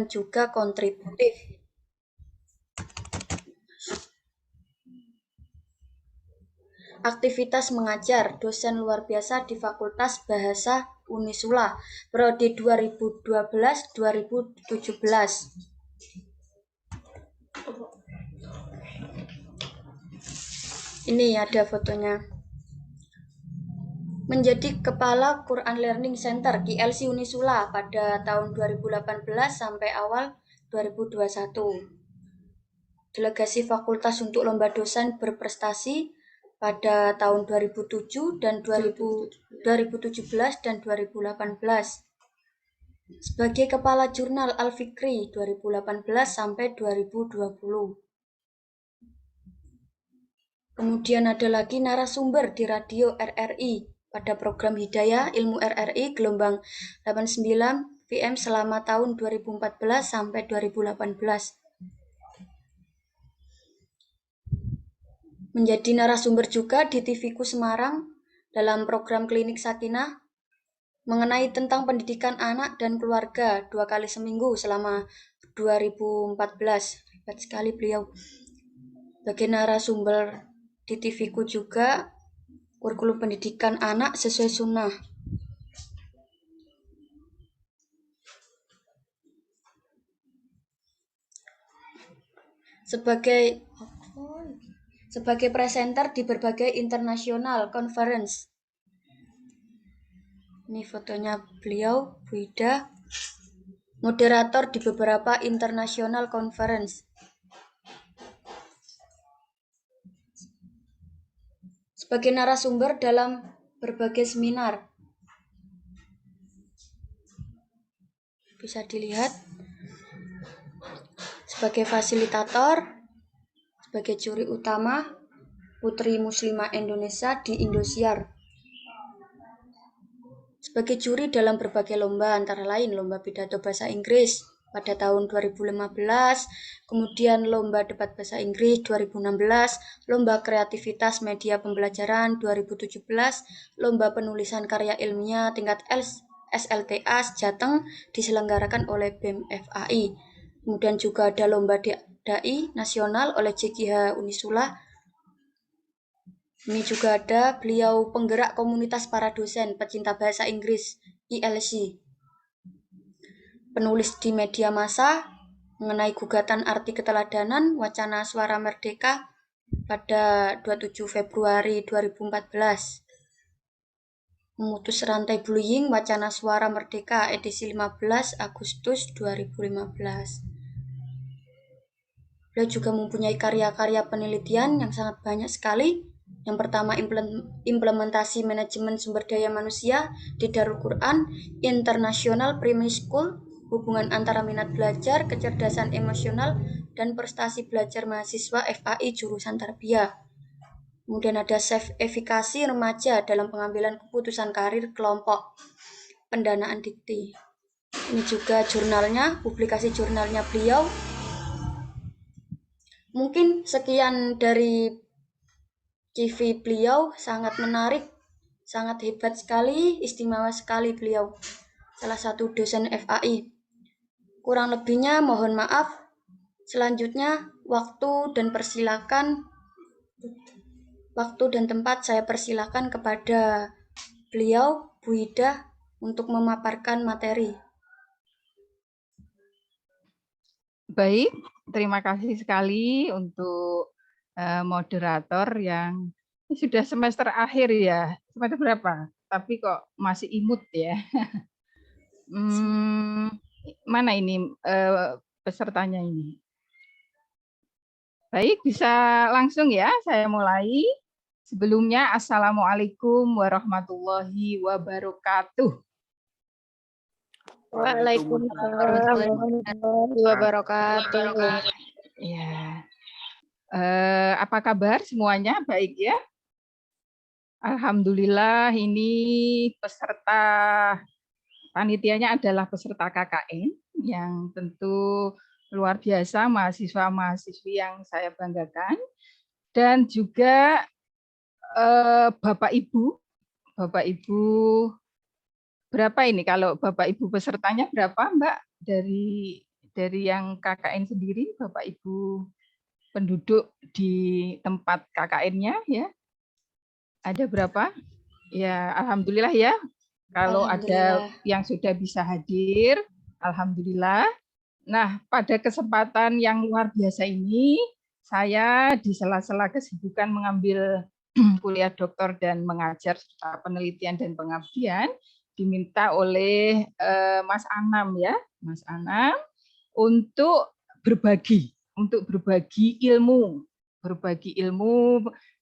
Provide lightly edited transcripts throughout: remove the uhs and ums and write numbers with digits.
juga kontributif. Aktivitas mengajar dosen luar biasa di Fakultas Bahasa Unisula periode 2012-2017. Ini ada fotonya. Menjadi Kepala Quran Learning Center QLC Unisula pada tahun 2018 sampai awal 2021. Delegasi Fakultas untuk Lomba Dosen Berprestasi pada tahun 2007 dan 2017 dan 2018. Sebagai Kepala Jurnal Al-Fikri 2018 sampai 2020. Kemudian ada lagi narasumber di radio RRI pada program Hidayah Ilmu RRI gelombang 89 PM selama tahun 2014 sampai 2018. Menjadi narasumber juga di TVku Semarang dalam program Klinik Sakinah mengenai tentang pendidikan anak dan keluarga 2 kali seminggu selama 2014. Hebat sekali beliau. Sebagai narasumber di TVku juga kurikulum pendidikan anak sesuai sunnah. Sebagai presenter di berbagai international conference. Ini fotonya beliau, Bu Ida. Moderator di beberapa international conference. Sebagai narasumber dalam berbagai seminar. Bisa dilihat. Sebagai fasilitator, sebagai juri utama, Putri Muslimah Indonesia di Indosiar. Sebagai juri dalam berbagai lomba, antara lain lomba pidato bahasa Inggris pada tahun 2015, kemudian lomba debat bahasa Inggris 2016, lomba kreativitas media pembelajaran 2017, lomba penulisan karya ilmiah tingkat SLTA Jateng diselenggarakan oleh BEM FAI. Kemudian juga ada lomba dai nasional oleh JGH Unisula. Ini juga ada beliau penggerak komunitas para dosen pecinta bahasa Inggris ILC. Penulis di media massa mengenai gugatan arti keteladanan wacana Suara Merdeka pada 27 Februari 2014. Memutus rantai bullying wacana Suara Merdeka edisi 15 Agustus 2015. Beliau juga mempunyai karya-karya penelitian yang sangat banyak sekali. Yang pertama, implementasi manajemen sumber daya manusia di Darul Quran International Primary School, hubungan antara minat belajar, kecerdasan emosional, dan prestasi belajar mahasiswa FAI jurusan tarbiyah. Kemudian ada efikasi remaja dalam pengambilan keputusan karir kelompok pendanaan dikti. Ini juga jurnalnya, publikasi jurnalnya beliau. Mungkin sekian dari CV beliau, sangat menarik, sangat hebat sekali, istimewa sekali beliau. Salah satu dosen FAI. Kurang lebihnya mohon maaf. Selanjutnya waktu dan tempat saya persilakan kepada beliau, Bu Ida, untuk memaparkan materi. Baik, terima kasih sekali untuk moderator yang ini sudah semester akhir ya. Semester berapa? Tapi kok masih imut ya. Mana ini pesertanya ini? Baik, bisa langsung ya saya mulai. Sebelumnya, Assalamualaikum warahmatullahi wabarakatuh. Waalaikumsalam warahmatullahi wabarakatuh. Ya. Apa kabar semuanya? Baik ya? Alhamdulillah ini peserta panitianya adalah peserta KKN yang tentu luar biasa, mahasiswa-mahasiswi yang saya banggakan, dan juga Bapak Ibu berapa ini kalau Bapak Ibu pesertanya berapa Mbak dari dari yang KKN sendiri, Bapak Ibu penduduk di tempat KKN-nya ya. Ada berapa? Ya, alhamdulillah ya. Kalau ada Alhamdulillah. yang sudah bisa hadir, alhamdulillah. Nah, pada kesempatan yang luar biasa ini, saya di sela-sela kesibukan mengambil kuliah doktor dan mengajar serta penelitian dan pengabdian, diminta oleh Mas Anam ya, Mas Anam untuk berbagi ilmu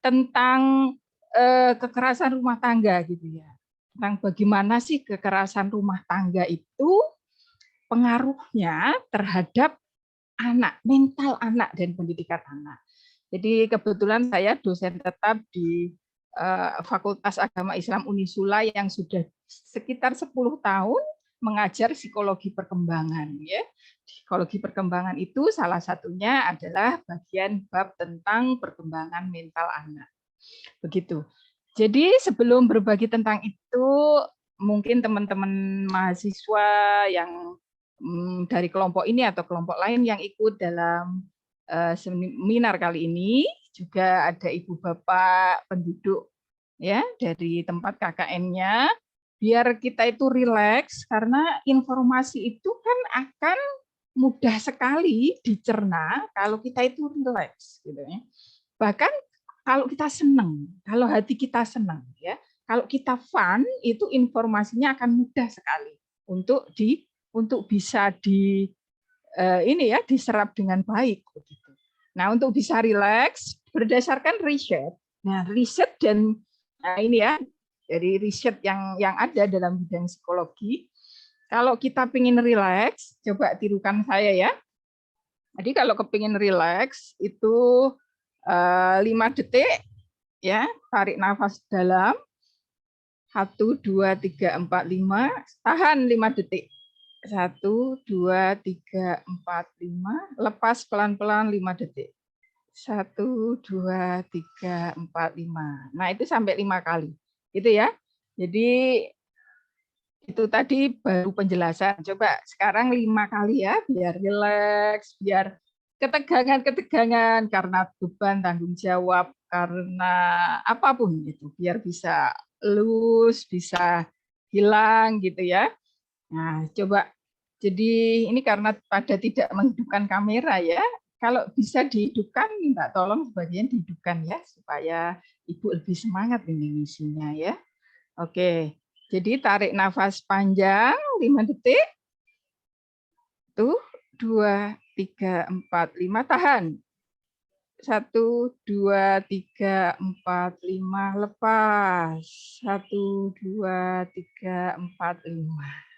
tentang kekerasan rumah tangga gitu ya. Tentang bagaimana sih kekerasan rumah tangga itu pengaruhnya terhadap anak, mental anak dan pendidikan anak. Jadi kebetulan saya dosen tetap di Fakultas Agama Islam Unisula yang sudah sekitar 10 tahun mengajar psikologi perkembangan ya. Psikologi perkembangan itu salah satunya adalah bagian bab tentang perkembangan mental anak. Begitu. Jadi sebelum berbagi tentang itu, mungkin teman-teman mahasiswa yang dari kelompok ini atau kelompok lain yang ikut dalam seminar kali ini, juga ada ibu bapak penduduk ya dari tempat KKN-nya, biar kita itu rileks karena informasi itu kan akan mudah sekali dicerna kalau kita itu rileks gitu ya. Bahkan kalau kita senang, kalau hati kita senang ya, kalau kita fun itu informasinya akan mudah sekali untuk bisa diserap dengan baik begitu. Nah, untuk bisa rileks berdasarkan riset. Nah, riset dan ini ya, dari riset yang ada dalam bidang psikologi, kalau kita ingin rileks, coba tirukan saya ya. Jadi kalau kepingin rileks itu 5 detik ya, tarik nafas dalam 1 2 3 4 5, tahan 5 detik. 1 2 3 4 5, lepas pelan-pelan 5 detik. 1 2 3 4 5. Nah, itu sampai 5 kali. Gitu ya. Jadi itu tadi baru penjelasan. Coba sekarang 5 kali ya, biar rileks, biar ketegangan karena beban tanggung jawab, karena apapun itu, biar bisa loose, bisa hilang gitu ya. Nah, coba. Jadi ini karena pada tidak menghidupkan kamera ya, kalau bisa dihidupkan, minta tolong sebagian dihidupkan ya, supaya Ibu lebih semangat ini ngisinya ya. Oke, jadi tarik nafas panjang 5 detik. Tuh, 2, 3, 4, 5, tahan. 1, 2, 3, 4, 5, lepas. 1, 2, 3, 4, 5.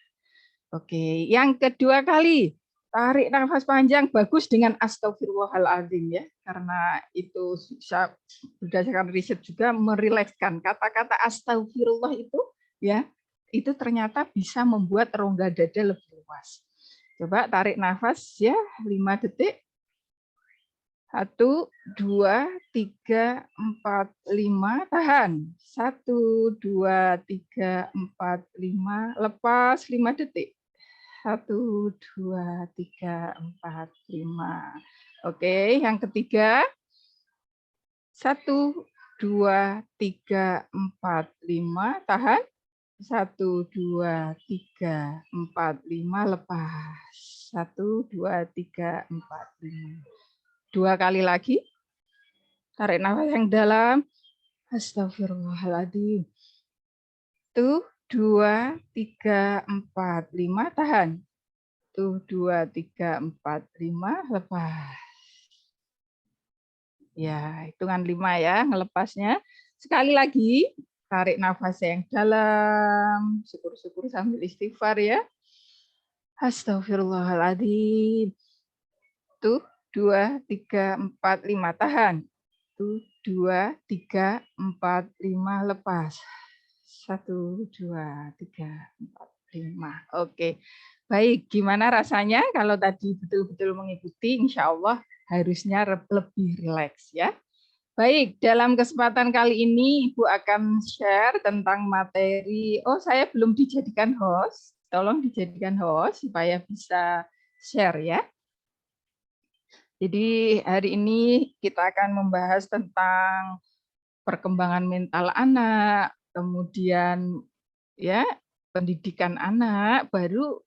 Oke, yang kedua kali, tarik nafas panjang, bagus dengan astagfirullahaladzim ya, karena itu berdasarkan riset juga merilekskan. Kata-kata astagfirullah itu ya, itu ternyata bisa membuat rongga dada lebih luas. Coba tarik nafas ya, 5 detik. 1, 2, 3, 4, 5, tahan. 1, 2, 3, 4, 5, lepas 5 detik. 1, 2, 3, 4, 5. Oke, yang ketiga. 1, 2, 3, 4, 5, tahan. 1, 2, 3, 4, 5, lepas. 1, 2, 3, 4, 5. 2 kali lagi. Tarik nafas yang dalam. Astagfirullahaladzim. 1, 2, 3, 4, 5, tahan. 1, 2, 3, 4, 5, lepas. Ya, hitungan 5 ya, ngelepasnya. Sekali lagi, tarik nafas yang dalam. Syukur-syukur sambil istighfar ya. Astagfirullahaladzim. 1, 2, 3, 4, 5, tahan. 1, 2, 3, 4, 5, lepas. 1, 2, 3, 4, 5. Oke. Baik, gimana rasanya kalau tadi betul-betul mengikuti? Insya Allah harusnya lebih rileks ya. Baik, dalam kesempatan kali ini Ibu akan share tentang materi. Oh, saya belum dijadikan host. Tolong dijadikan host supaya bisa share ya. Jadi hari ini kita akan membahas tentang perkembangan mental anak, kemudian ya pendidikan anak, baru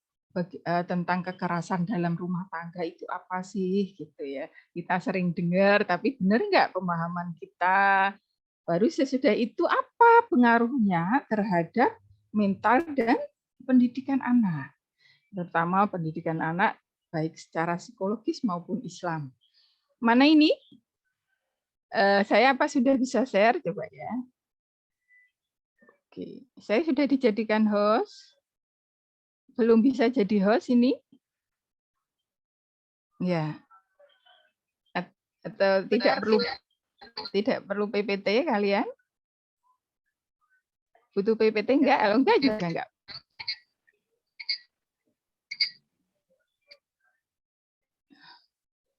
tentang kekerasan dalam rumah tangga itu apa sih gitu ya. Kita sering dengar, tapi benar nggak pemahaman kita? Baru sesudah itu apa pengaruhnya terhadap mental dan pendidikan anak, terutama pendidikan anak baik secara psikologis maupun Islam. Mana ini? Saya apa sudah bisa share? Coba ya. Oke, saya sudah dijadikan host. Belum bisa jadi host ini? Ya. Atau tidak perlu PPT kalian? Butuh PPT enggak? Kalau enggak juga enggak.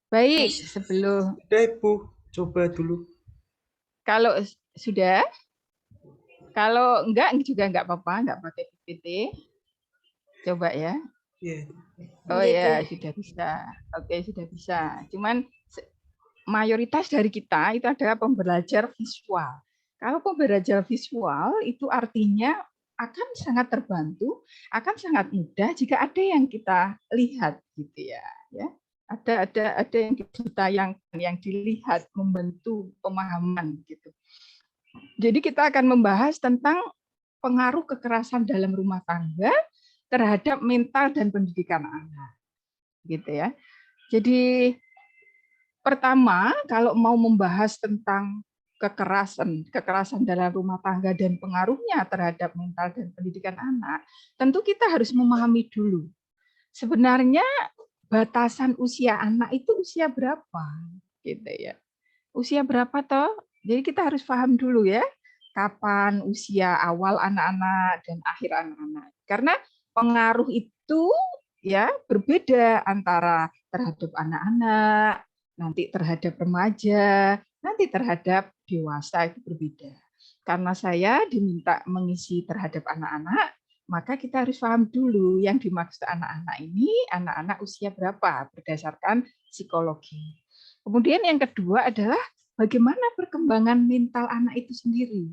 Baik, sebelum Sudah Ibu, coba dulu. Kalau sudah, kalau enggak juga enggak apa-apa, enggak pakai PPT. Coba ya. Yeah. Oh ya, sudah bisa. Oke, sudah bisa. Cuman mayoritas dari kita itu adalah pembelajar visual. Kalau pembelajar visual itu artinya akan sangat terbantu, akan sangat mudah jika ada yang kita lihat gitu ya. Ada yang kita yang dilihat membantu pemahaman gitu. Jadi kita akan membahas tentang pengaruh kekerasan dalam rumah tangga terhadap mental dan pendidikan anak. Gitu ya. Jadi pertama, kalau mau membahas tentang kekerasan dalam rumah tangga dan pengaruhnya terhadap mental dan pendidikan anak, tentu kita harus memahami dulu. Sebenarnya batasan usia anak itu usia berapa? Gitu ya. Usia berapa toh? Jadi kita harus paham dulu ya, kapan usia awal anak-anak dan akhir anak-anak. Karena pengaruh itu ya berbeda antara terhadap anak-anak, nanti terhadap remaja, nanti terhadap dewasa itu berbeda. Karena saya diminta mengisi terhadap anak-anak, maka kita harus paham dulu yang dimaksud anak-anak ini, anak-anak usia berapa berdasarkan psikologi. Kemudian yang kedua adalah bagaimana perkembangan mental anak itu sendiri.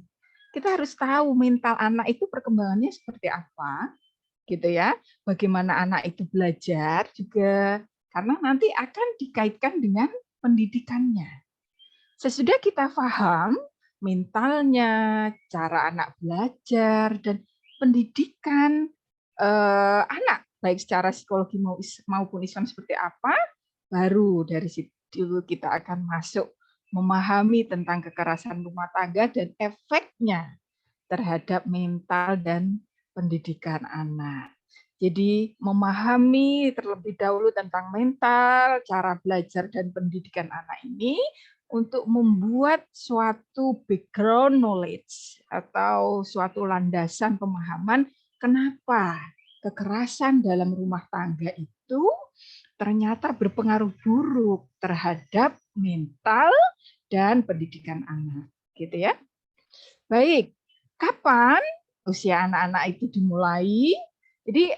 Kita harus tahu mental anak itu perkembangannya seperti apa, gitu ya. Bagaimana anak itu belajar juga, karena nanti akan dikaitkan dengan pendidikannya. Sesudah kita paham mentalnya, cara anak belajar, dan pendidikan anak, baik secara psikologi maupun Islam seperti apa, baru dari situ kita akan masuk memahami tentang kekerasan rumah tangga dan efeknya terhadap mental dan pendidikan anak. Jadi memahami terlebih dahulu tentang mental, cara belajar dan pendidikan anak ini untuk membuat suatu background knowledge atau suatu landasan pemahaman kenapa kekerasan dalam rumah tangga itu ternyata berpengaruh buruk terhadap mental dan pendidikan anak, gitu ya. Baik, kapan usia anak-anak itu dimulai? Jadi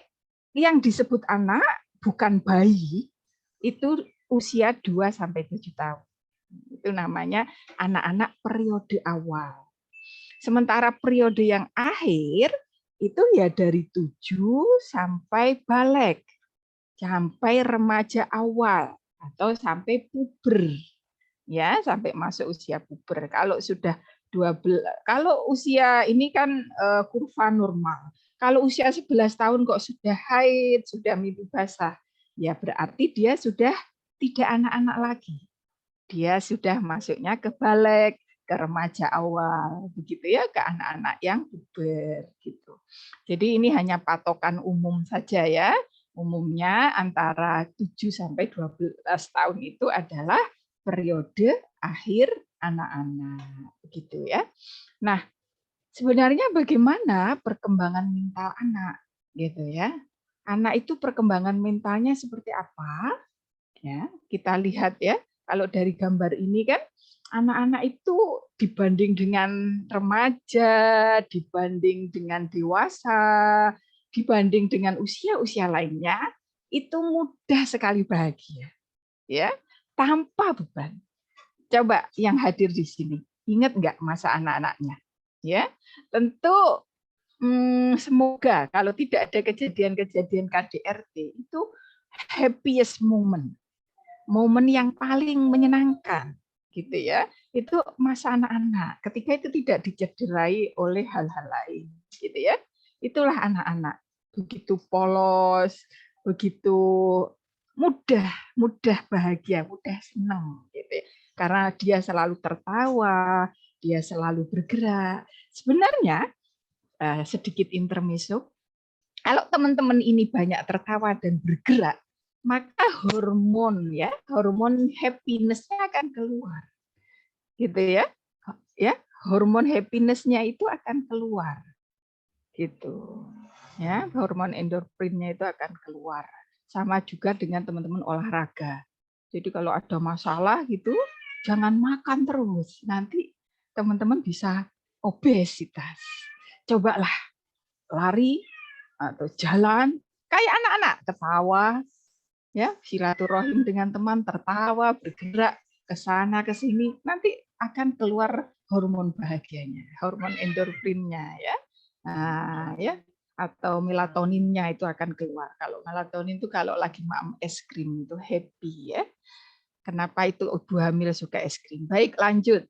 yang disebut anak bukan bayi, itu usia 2 sampai 7 tahun. Itu namanya anak-anak periode awal. Sementara periode yang akhir itu ya dari 7 sampai balik, sampai remaja awal atau sampai puber. Ya, sampai masuk usia puber. Kalau sudah 12, kalau usia ini kan kurva normal. Kalau usia 11 tahun kok sudah haid, sudah mimpi basah, ya berarti dia sudah tidak anak-anak lagi. Dia sudah masuknya ke balik, ke remaja awal, begitu ya, ke anak-anak yang puber gitu. Jadi ini hanya patokan umum saja ya. Umumnya antara 7 sampai 12 tahun itu adalah periode akhir anak-anak, begitu ya. Nah, sebenarnya bagaimana perkembangan mental anak, gitu ya? Anak itu perkembangan mentalnya seperti apa? Ya, kita lihat ya. Kalau dari gambar ini kan anak-anak itu dibanding dengan remaja, dibanding dengan dewasa, dibanding dengan usia-usia lainnya, itu mudah sekali bahagia, ya, tanpa beban. Coba yang hadir di sini, ingat nggak masa anak-anaknya? Ya, tentu semoga kalau tidak ada kejadian-kejadian KDRT itu happiest moment, momen yang paling menyenangkan, gitu ya. Itu masa anak-anak, ketika itu tidak dicederai oleh hal-hal lain, gitu ya. Itulah anak-anak, begitu polos, begitu mudah bahagia, mudah senang, gitu ya. Karena dia selalu tertawa, dia selalu bergerak. Sebenarnya sedikit intermezzo, kalau teman-teman ini banyak tertawa dan bergerak, maka hormon happiness-nya akan keluar, gitu ya. Ya, hormon happiness-nya itu akan keluar, gitu. Ya, hormon endorfinnya itu akan keluar. Sama juga dengan teman-teman olahraga. Jadi kalau ada masalah gitu, jangan makan terus. Nanti teman-teman bisa obesitas. Cobalah lari atau jalan kayak anak-anak, ketawa, ya, silaturahim dengan teman, tertawa, bergerak ke sana ke sini, nanti akan keluar hormon bahagianya, hormon endorfinnya, ya. Nah, ya, atau melatoninnya itu akan keluar. Kalau melatonin itu kalau lagi makan es krim itu happy, ya. Kenapa itu ibu hamil suka es krim? Baik, lanjut.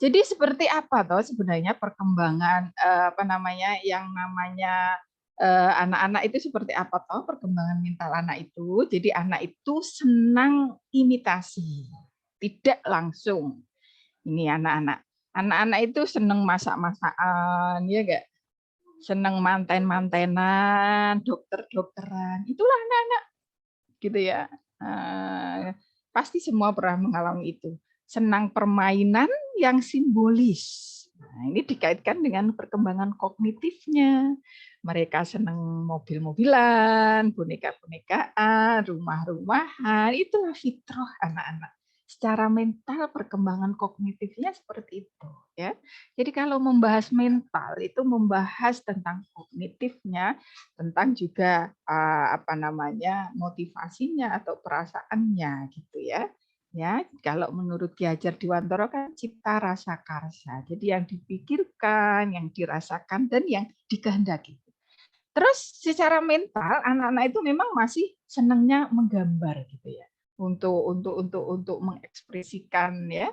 Jadi seperti apa toh sebenarnya perkembangan yang namanya anak-anak itu seperti apa toh perkembangan mental anak itu? Jadi anak itu senang imitasi, tidak langsung. Ini anak-anak. Anak-anak itu senang masak-masakan, ya enggak? Senang manten-mantenan, dokter-dokteran. Itulah anak-anak, gitu ya. Pasti semua pernah mengalami itu. Senang permainan yang simbolis. Nah, ini dikaitkan dengan perkembangan kognitifnya. Mereka senang mobil-mobilan, boneka-bonekaan, rumah-rumahan. Itulah fitrah anak-anak. Secara mental perkembangan kognitifnya seperti itu, ya. Jadi kalau membahas mental itu membahas tentang kognitifnya, tentang juga motivasinya atau perasaannya, gitu ya. Ya, kalau menurut Ki Hajar Dewantara kan cipta rasa karsa. Jadi yang dipikirkan, yang dirasakan dan yang dikehendaki. Terus secara mental anak-anak itu memang masih senangnya menggambar, gitu ya. Untuk mengekspresikan, ya,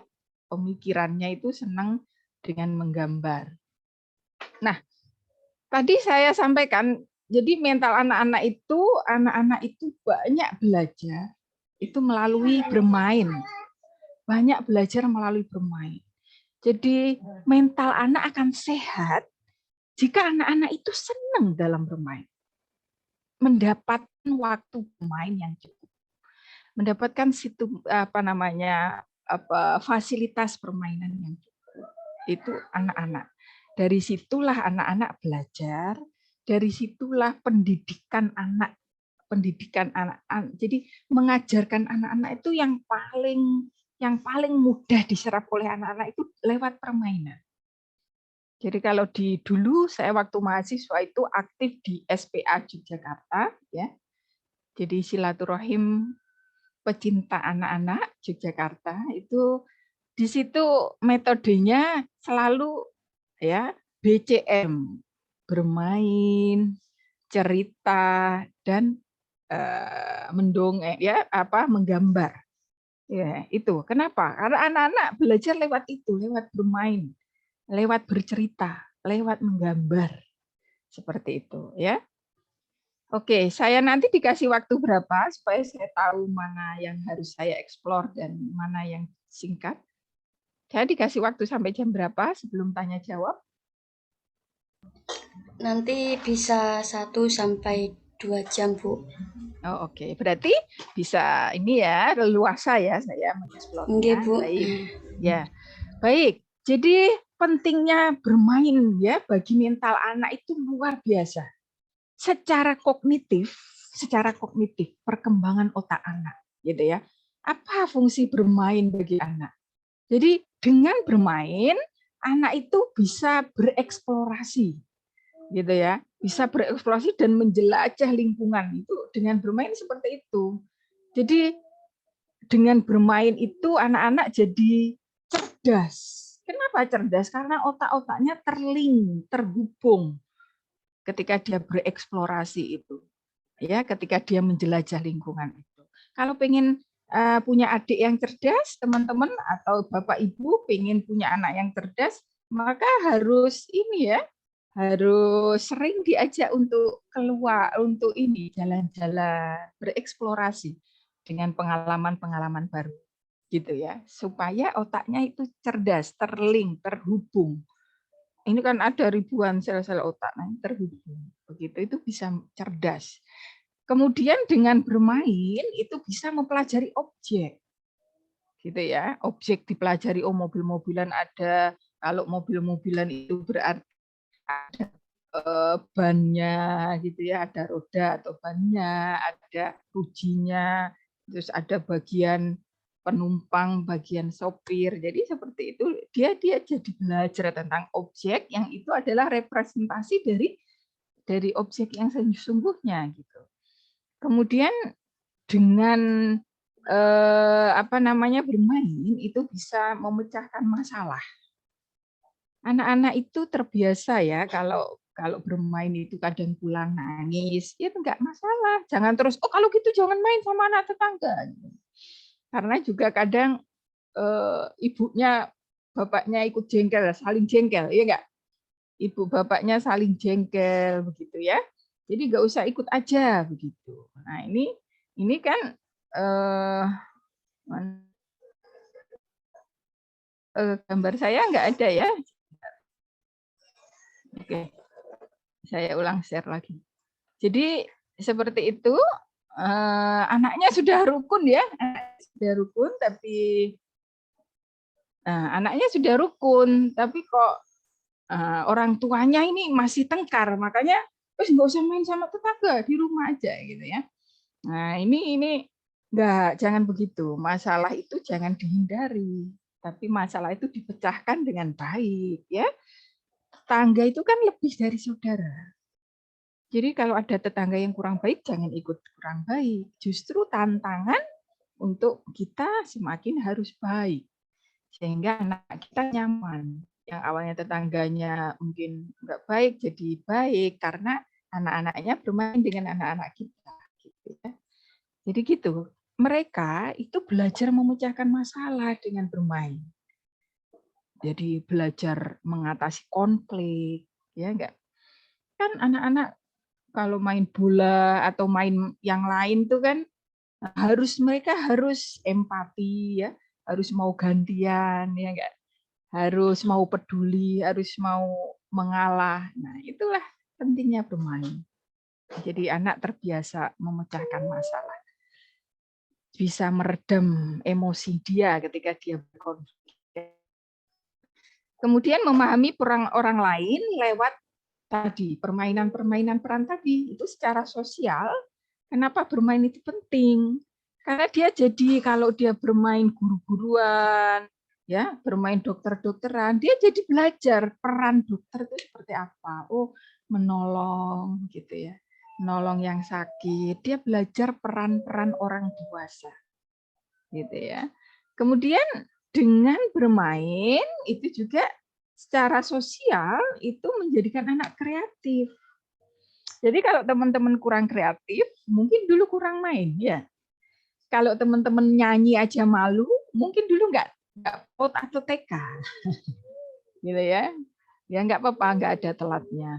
pemikirannya itu senang dengan menggambar. Nah, tadi saya sampaikan, jadi mental anak-anak itu banyak belajar itu melalui bermain. Banyak belajar melalui bermain. Jadi mental anak akan sehat jika anak-anak itu senang dalam bermain. Mendapatkan waktu bermain yang cukup. Mendapatkan fasilitas permainan yang cukup. Itu anak-anak. Dari situlah anak-anak belajar, dari situlah pendidikan anak. Jadi mengajarkan anak-anak itu yang paling mudah diserap oleh anak-anak itu lewat permainan. Jadi kalau dulu saya waktu mahasiswa itu aktif di SPA Yogyakarta, ya. Jadi silaturahim pecinta anak-anak Yogyakarta itu di situ metodenya selalu, ya, BCM, bermain, cerita, dan mendongeng, ya, menggambar. Ya, itu. Kenapa? Karena anak-anak belajar lewat itu, lewat bermain, lewat bercerita, lewat menggambar. Seperti itu, ya. Oke, saya nanti dikasih waktu berapa supaya saya tahu mana yang harus saya eksplor dan mana yang singkat. Saya dikasih waktu sampai jam berapa sebelum tanya jawab? Nanti bisa 1 sampai 2 jam, Bu. Oh, oke. Berarti bisa ini ya, leluasa ya saya mengeksplornya. Nggih, Bu. Baik. Ya. Baik. Jadi pentingnya bermain ya bagi mental anak itu luar biasa. Secara kognitif perkembangan otak anak, gitu ya. Apa fungsi bermain bagi anak? Jadi dengan bermain anak itu bisa bereksplorasi, gitu ya. bisa bereksplorasi dan menjelajah lingkungan itu dengan bermain seperti itu. Jadi dengan bermain itu anak-anak jadi cerdas. Kenapa cerdas? Karena otak-otaknya terhubung ketika dia bereksplorasi itu. Ya, ketika dia menjelajah lingkungan itu. Kalau pengen punya adik yang cerdas, teman-teman atau Bapak Ibu pengen punya anak yang cerdas, maka harus ini ya, harus sering diajak untuk keluar, untuk ini jalan-jalan, bereksplorasi dengan pengalaman-pengalaman baru, gitu ya, supaya otaknya itu cerdas, terhubung. Ini kan ada ribuan sel-sel otak, nah terhubung, begitu itu bisa cerdas. Kemudian dengan bermain itu bisa mempelajari objek, gitu ya. Objek dipelajari, oh mobil-mobilan ada, kalau mobil-mobilan itu berarti ada bannya gitu ya, ada roda atau bannya, ada rujinya, terus ada bagian penumpang, bagian sopir. Jadi seperti itu dia jadi belajar tentang objek yang itu adalah representasi dari objek yang sesungguhnya gitu. Kemudian dengan bermain itu bisa memecahkan masalah. Anak-anak itu terbiasa ya kalau bermain itu kadang pulang nangis, ya enggak masalah. Jangan terus, oh kalau gitu jangan main sama anak tetangga. Karena juga kadang ibunya, bapaknya ikut jengkel, saling jengkel, ya enggak? Ibu bapaknya saling jengkel begitu ya. Jadi enggak usah ikut aja begitu. Nah, ini kan gambar saya enggak ada ya. Oke, saya ulang share lagi. Jadi seperti itu, anaknya sudah rukun ya, anaknya sudah rukun, tapi kok orang tuanya ini masih tengkar, makanya terus nggak usah main sama tetangga, di rumah aja gitu ya. Nah ini jangan begitu. Masalah itu jangan dihindari, tapi masalah itu dipecahkan dengan baik ya. Tetangga itu kan lebih dari saudara. Jadi kalau ada tetangga yang kurang baik, jangan ikut kurang baik. Justru tantangan untuk kita semakin harus baik. Sehingga anak kita nyaman. Yang awalnya tetangganya mungkin nggak baik, jadi baik. Karena anak-anaknya bermain dengan anak-anak kita. Gitu ya. Jadi gitu. Mereka itu belajar memecahkan masalah dengan bermain. Jadi belajar mengatasi konflik. Ya enggak? Kan anak-anak kalau main bola atau main yang lain tuh kan mereka harus empati ya, harus mau gantian ya enggak, harus mau peduli, harus mau mengalah. Nah, itulah pentingnya bermain. Jadi anak terbiasa memecahkan masalah. Bisa meredam emosi dia ketika dia berkonflik. Kemudian memahami peran orang lain lewat tadi, permainan-permainan peran tadi, itu secara sosial, kenapa bermain itu penting? Karena dia jadi, kalau dia bermain guru-guruan, ya, bermain dokter-dokteran, dia jadi belajar peran dokter itu seperti apa. Oh, menolong gitu ya. Menolong yang sakit, dia belajar peran-peran orang dewasa. Gitu ya. Kemudian dengan bermain itu juga secara sosial itu menjadikan anak kreatif. Jadi kalau teman-teman kurang kreatif, mungkin dulu kurang main ya. Kalau teman-teman nyanyi aja malu, mungkin dulu nggak PAUD atau TK. Gitu ya. Ya nggak apa-apa, nggak ada telatnya.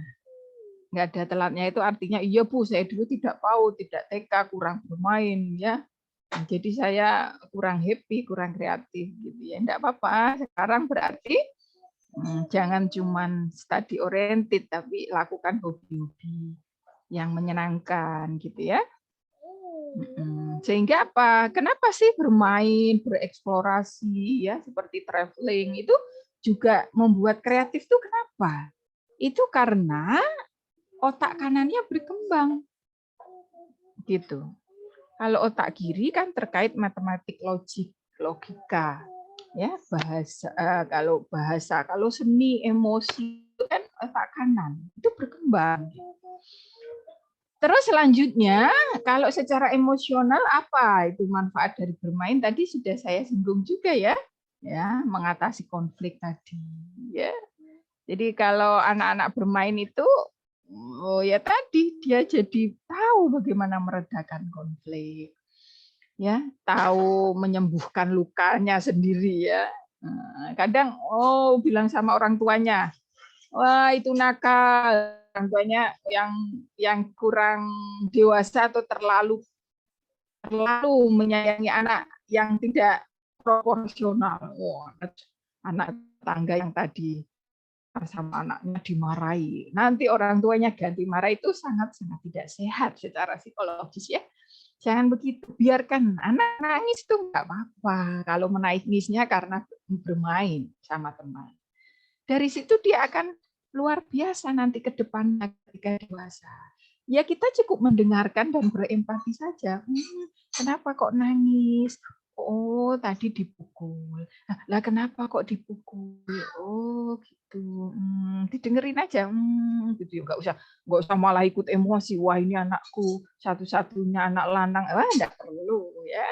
Nggak ada telatnya itu artinya, iya Bu, saya dulu tidak PAUD, tidak TK, kurang bermain ya. Jadi saya kurang happy, kurang kreatif gitu ya. Enggak apa-apa. Sekarang berarti jangan cuman study oriented, tapi lakukan hobi-hobi yang menyenangkan gitu ya. Sehingga apa? Kenapa sih bermain, bereksplorasi ya, seperti traveling itu juga membuat kreatif tuh kenapa? Itu karena otak kanannya berkembang. Gitu. Kalau otak kiri kan terkait matematik, logika. Ya, kalau seni, emosi itu kan otak kanan, itu berkembang. Terus selanjutnya, kalau secara emosional apa itu manfaat dari bermain? Tadi sudah saya singgung juga ya, mengatasi konflik tadi. Ya, jadi kalau anak-anak bermain itu, ya tadi dia jadi tahu bagaimana meredakan konflik, ya, tahu menyembuhkan lukanya sendiri ya. Kadang bilang sama orang tuanya, wah itu nakal, orang tuanya yang kurang dewasa atau terlalu menyayangi anak yang tidak proporsional. Anak tangga yang tadi sama anaknya dimarahi, nanti orang tuanya ganti marah, itu sangat-sangat tidak sehat secara psikologis ya. Jangan begitu, biarkan anak nangis itu nggak apa-apa kalau menangisnya karena bermain sama teman. Dari situ dia akan luar biasa nanti ke depannya ketika dewasa. Ya kita cukup mendengarkan dan berempati saja. Kenapa kok nangis? Oh, tadi dipukul. Lah kenapa kok dipukul? Oh, gitu. Didengerin aja. Gitu. Nggak usah malah ikut emosi. Wah, ini anakku satu-satunya anak lanang. Wah, enggak perlu ya.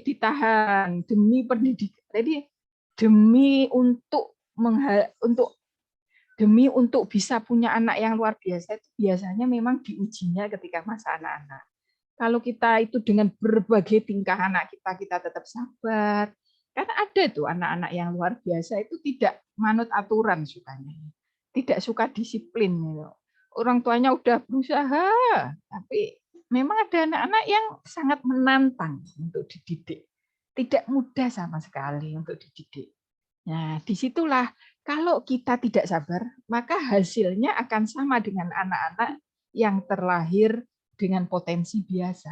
Ditahan demi pendidikan. Jadi demi untuk bisa punya anak yang luar biasa itu biasanya memang diujinya ketika masa anak-anak. Kalau kita itu dengan berbagai tingkah anak kita tetap sabar. Karena ada tuh anak-anak yang luar biasa itu tidak manut aturan sukanya. Tidak suka disiplin. Orang tuanya udah berusaha, tapi memang ada anak-anak yang sangat menantang untuk dididik. Tidak mudah sama sekali untuk dididik. Nah, disitulah kalau kita tidak sabar, maka hasilnya akan sama dengan anak-anak yang terlahir dengan potensi biasa.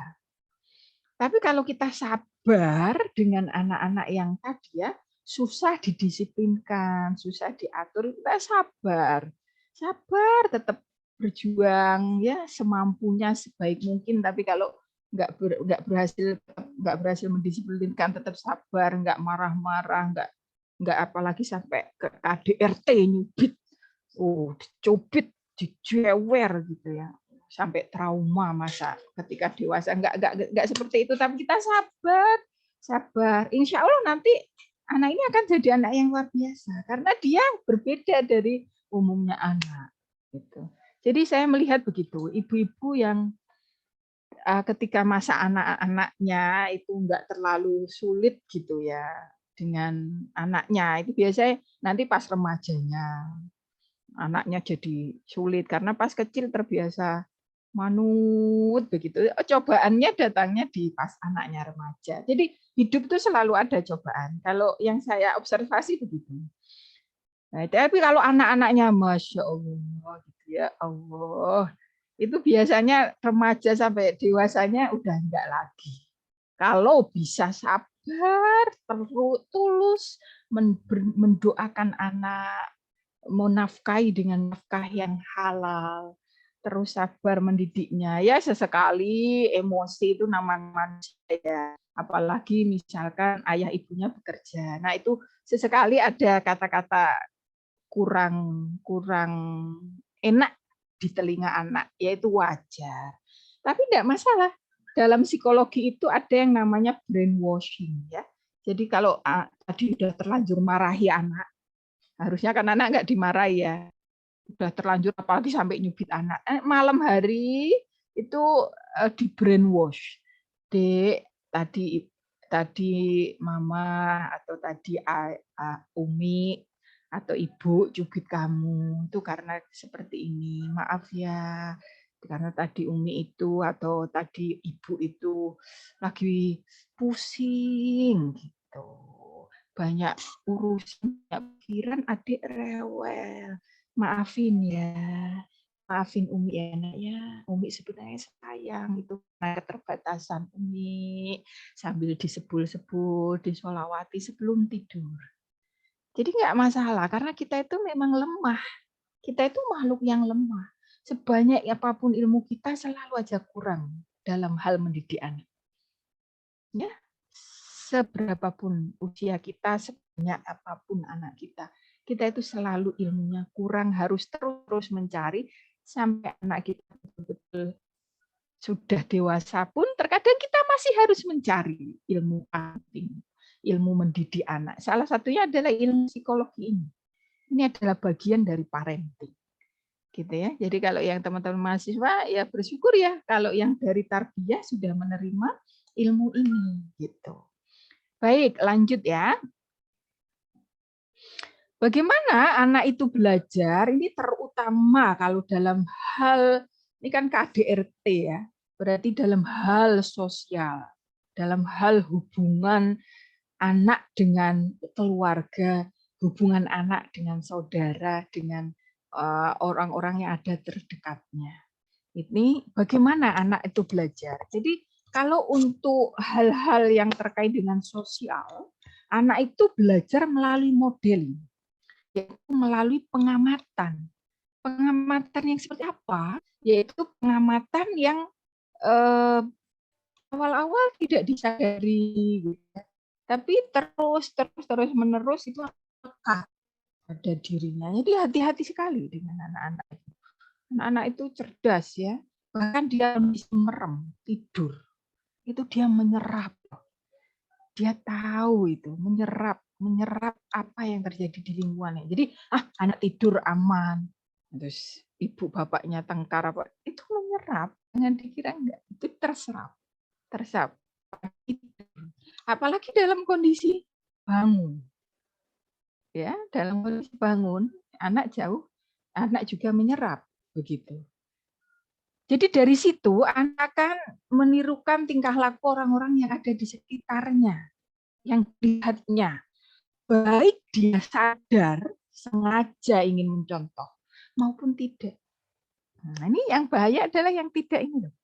Tapi kalau kita sabar dengan anak-anak yang tadi ya, susah didisiplinkan, susah diatur, kita sabar. Sabar, tetap berjuang ya semampunya sebaik mungkin, tapi kalau nggak berhasil mendisiplinkan, tetap sabar, nggak marah-marah, nggak apalagi sampai ke KDRT nyubit, dicubit, dijewer gitu ya, sampai trauma masa ketika dewasa, nggak seperti itu, tapi kita sabar, insya Allah nanti anak ini akan jadi anak yang luar biasa karena dia berbeda dari umumnya anak gitu. Jadi saya melihat begitu, ibu-ibu yang ketika masa anak-anaknya itu nggak terlalu sulit gitu ya dengan anaknya, itu biasanya nanti pas remajanya anaknya jadi sulit karena pas kecil terbiasa manut begitu. Cobaannya datangnya di pas anaknya remaja. Jadi hidup itu selalu ada cobaan. Kalau yang saya observasi begitu. Nah, tapi kalau anak-anaknya Masya Allah, gitu ya Allah, itu biasanya remaja sampai dewasanya udah enggak lagi. Kalau bisa sabar, tulus, mendoakan anak, menafkahi dengan nafkah yang halal, terus sabar mendidiknya. Ya sesekali emosi itu namanya manusia, apalagi misalkan ayah ibunya bekerja. Nah itu sesekali ada kata-kata kurang enak di telinga anak, yaitu wajar. Tapi tidak masalah. Dalam psikologi itu ada yang namanya brainwashing ya. Jadi kalau tadi udah terlanjur marahi anak, harusnya kan anak nggak dimarahi ya. Udah terlanjur apalagi sampai nyubit anak. Malam hari itu di brainwash. Dek, tadi mama atau tadi Umi atau ibu cubit kamu itu karena seperti ini. Maaf ya, karena tadi Umi itu atau tadi ibu itu lagi pusing gitu. Banyak urusan, banyak pikiran, adik rewel. Maafin ya. Maafin Umi ya, Nak ya. Umi sebenarnya sayang itu karena keterbatasan Umi, sambil disebul-sebul, disolawati sebelum tidur. Jadi nggak masalah, karena kita itu memang lemah. Kita itu makhluk yang lemah. Sebanyak apapun ilmu kita selalu aja kurang dalam hal mendidik anak. Ya, seberapapun usia kita, sebanyak apapun anak kita itu selalu ilmunya kurang, harus terus mencari sampai anak kita betul-betul sudah dewasa pun terkadang kita masih harus mencari ilmu penting, ilmu mendidik anak. Salah satunya adalah ilmu psikologi ini. Ini adalah bagian dari parenting. Gitu ya. Jadi kalau yang teman-teman mahasiswa ya bersyukur ya kalau yang dari tarbiyah sudah menerima ilmu ini gitu. Baik, lanjut ya. Bagaimana anak itu belajar? Ini terutama kalau dalam hal, ini kan KDRT ya, berarti dalam hal sosial, dalam hal hubungan anak dengan keluarga, hubungan anak dengan saudara, dengan orang-orang yang ada terdekatnya. Ini bagaimana anak itu belajar. Jadi kalau untuk hal-hal yang terkait dengan sosial, anak itu belajar melalui modeling, yaitu melalui pengamatan. Pengamatan yang seperti apa? Yaitu pengamatan yang awal-awal tidak disadari, tapi terus menerus itu lekat pada dirinya. Jadi hati-hati sekali dengan anak-anak itu. Anak-anak itu cerdas ya, bahkan dia bisa merem tidur. Itu dia menyerap. Dia tahu itu, menyerap apa yang terjadi di lingkungannya. Jadi, anak tidur aman. Terus ibu bapaknya tengkar apa, itu menyerap. Jangan dikira enggak, itu terserap. Apalagi dalam kondisi bangun. Ya, dalam kondisi bangun, anak juga menyerap begitu. Jadi dari situ anak akan menirukan tingkah laku orang-orang yang ada di sekitarnya, yang dilihatnya. Baik dia sadar, sengaja ingin mencontoh, maupun tidak. Nah, ini yang bahaya adalah yang tidak ini loh.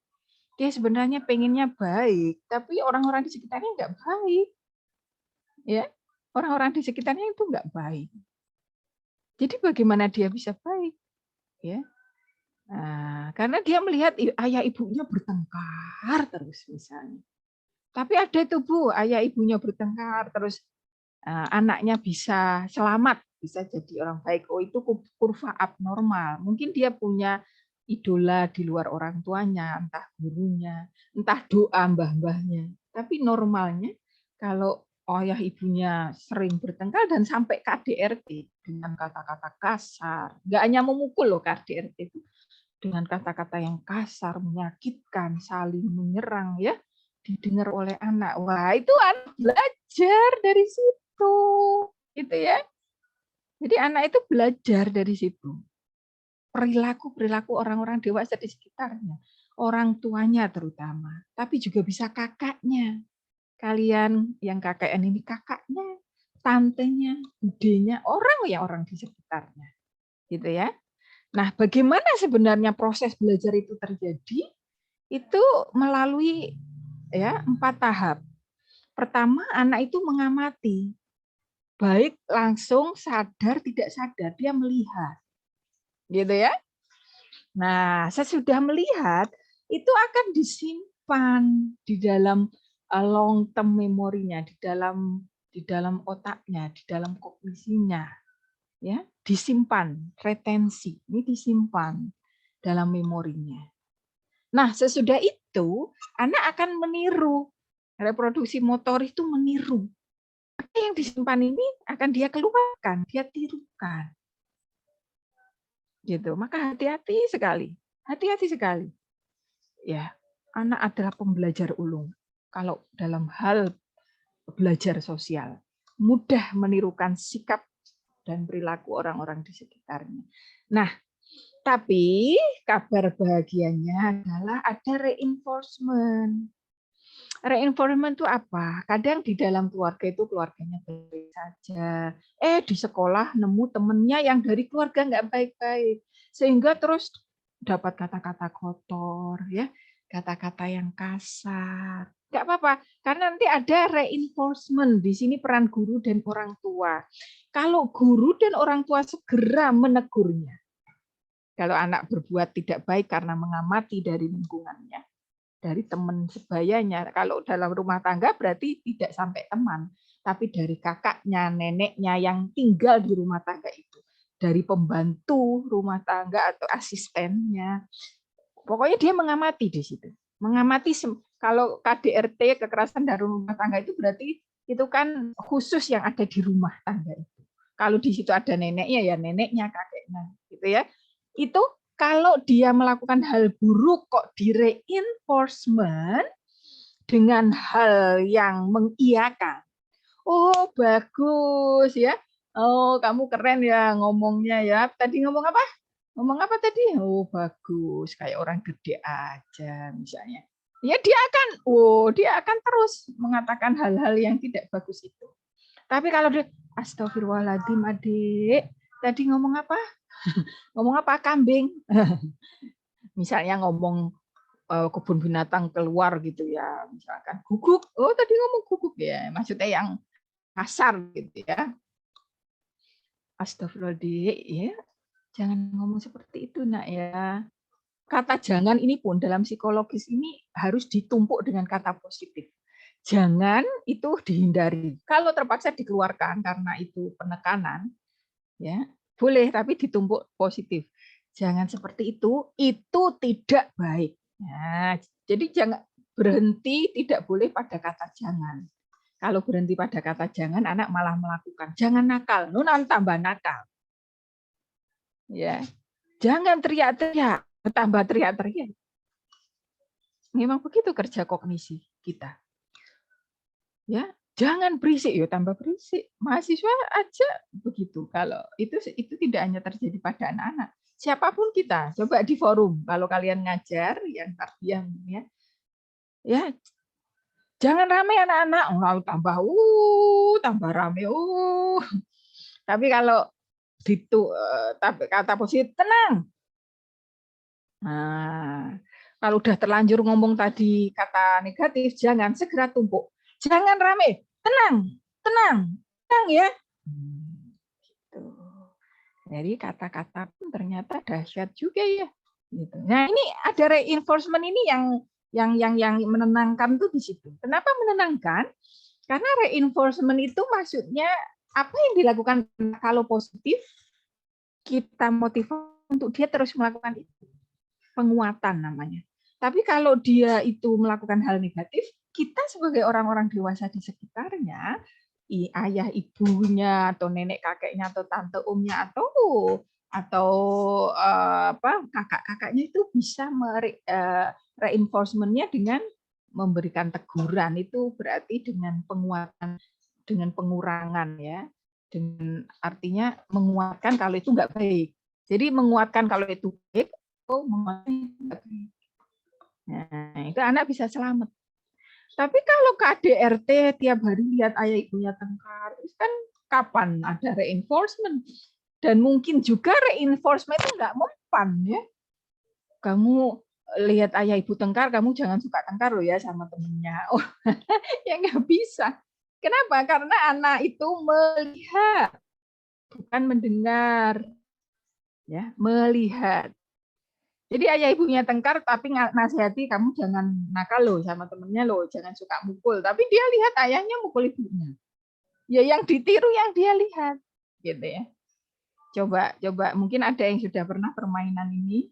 Dia sebenarnya pengennya baik, tapi orang-orang di sekitarnya nggak baik. Ya, orang-orang di sekitarnya itu nggak baik. Jadi bagaimana dia bisa baik? Ya, nah, karena dia melihat ayah ibunya bertengkar terus misalnya. Tapi ada itu Bu, ayah ibunya bertengkar terus anaknya bisa selamat, bisa jadi orang baik. Oh itu kurva abnormal. Mungkin dia punya idola di luar orang tuanya, entah gurunya, entah doa mbah-mbahnya. Tapi normalnya kalau ayah ibunya sering bertengkar dan sampai KDRT dengan kata-kata kasar, nggak hanya memukul loh KDRT itu, dengan kata-kata yang kasar, menyakitkan, saling menyerang ya, didengar oleh anak. Wah, itu anak belajar dari situ. Gitu ya. Jadi anak itu belajar dari situ. Perilaku orang-orang dewasa di sekitarnya, orang tuanya terutama, tapi juga bisa kakaknya. Kalian yang KKN ini kakaknya, tantenya, budenya, orang di sekitarnya. Gitu ya. Nah, bagaimana sebenarnya proses belajar itu terjadi? Itu melalui 4 tahap. Pertama, anak itu mengamati. Baik langsung sadar, tidak sadar, dia melihat. Gitu ya. Nah, sesudah melihat, itu akan disimpan di dalam long term memorinya, di dalam otaknya, di dalam kognisinya. Ya, disimpan, retensi ini disimpan dalam memorinya. Nah, sesudah itu anak akan meniru, reproduksi motor itu meniru. Apa yang disimpan ini akan dia keluarkan, dia tirukan. Gitu. Maka hati-hati sekali. Ya, anak adalah pembelajar ulung. Kalau dalam hal belajar sosial, mudah menirukan sikap dan perilaku orang-orang di sekitarnya. Nah, tapi kabar bahagianya adalah ada reinforcement. Reinforcement itu apa? Kadang di dalam keluarga itu keluarganya baik saja. Di sekolah nemu temennya yang dari keluarga nggak baik-baik. Sehingga terus dapat kata-kata kotor, ya, kata-kata yang kasar. Nggak apa-apa, karena nanti ada reinforcement. Di sini peran guru dan orang tua. Kalau guru dan orang tua segera menegurnya. Kalau anak berbuat tidak baik karena mengamati dari lingkungannya, dari teman sebayanya. Kalau dalam rumah tangga berarti tidak sampai teman, tapi dari kakaknya, neneknya yang tinggal di rumah tangga itu, dari pembantu rumah tangga atau asistennya. Pokoknya dia mengamati di situ. Mengamati kalau KDRT, kekerasan dalam rumah tangga itu berarti itu kan khusus yang ada di rumah tangga itu. Kalau di situ ada neneknya ya neneknya, kakeknya gitu ya. Itu kalau dia melakukan hal buruk kok di reinforcement dengan hal yang mengiyakan. Oh, bagus ya. Oh, kamu keren ya ngomongnya ya. Tadi ngomong apa? Ngomong apa tadi? Oh, bagus. Kayak orang gede aja misalnya. Ya dia akan terus mengatakan hal-hal yang tidak bagus itu. Tapi kalau dia, astagfirullahaladzim adik, tadi ngomong apa? Ngomong apa? Kambing. Misalnya ngomong kebun binatang keluar gitu ya, misalkan guguk. Oh, tadi ngomong guguk ya, maksudnya yang kasar gitu ya. Astagfirullahaladzim, ya. Jangan ngomong seperti itu, Nak ya. Kata jangan ini pun dalam psikologis ini harus ditumpuk dengan kata positif. Jangan itu dihindari. Kalau terpaksa dikeluarkan karena itu penekanan, ya boleh, tapi ditumpuk positif. Jangan seperti itu tidak baik. Nah, jadi jangan berhenti, tidak boleh pada kata jangan. Kalau berhenti pada kata jangan, anak malah melakukan. Jangan nakal, nunan tambah nakal. Ya, jangan teriak-teriak, tambah teriak-teriak. Memang begitu kerja kognisi kita. Ya, jangan berisik, ya tambah berisik. Mahasiswa aja begitu. Kalau itu tidak hanya terjadi pada anak-anak. Siapapun kita, coba di forum kalau kalian ngajar yang tarbiyah ya. Ya, jangan ramai anak-anak, tambah rame. Tapi kalau kata positif tenang. Nah, kalau udah terlanjur ngomong tadi kata negatif, jangan segera tumpuk. Jangan rame, tenang ya. Gitu. Jadi kata-kata pun ternyata dahsyat juga ya. Gitu. Nah ini ada reinforcement ini yang menenangkan tuh di situ. Kenapa menenangkan? Karena reinforcement itu maksudnya apa yang dilakukan kalau positif kita motivasi untuk dia terus melakukan itu. Penguatan namanya. Tapi kalau dia itu melakukan hal negatif, kita sebagai orang-orang dewasa di sekitarnya, ayah ibunya atau nenek kakeknya atau tante omnya atau kakak-kakaknya itu bisa reinforcementnya dengan memberikan teguran. Itu berarti dengan penguatan, dengan pengurangan ya, dengan artinya menguatkan kalau itu nggak baik. Jadi menguatkan kalau itu baik, nah, itu anak bisa selamat. Tapi kalau KDRT tiap hari lihat ayah ibunya tengkar, kan kapan ada reinforcement? Dan mungkin juga reinforcement itu nggak mempan ya. Kamu lihat ayah ibu tengkar, kamu jangan suka tengkar loh ya sama temennya. Oh, ya nggak bisa. Kenapa? Karena anak itu melihat, bukan mendengar. Ya, melihat. Jadi ayah ibunya tengkar, tapi nasihati kamu jangan nakal loh sama temennya loh, jangan suka mukul. Tapi dia lihat ayahnya mukul ibunya. Ya yang ditiru yang dia lihat, gitu ya. Coba mungkin ada yang sudah pernah permainan ini.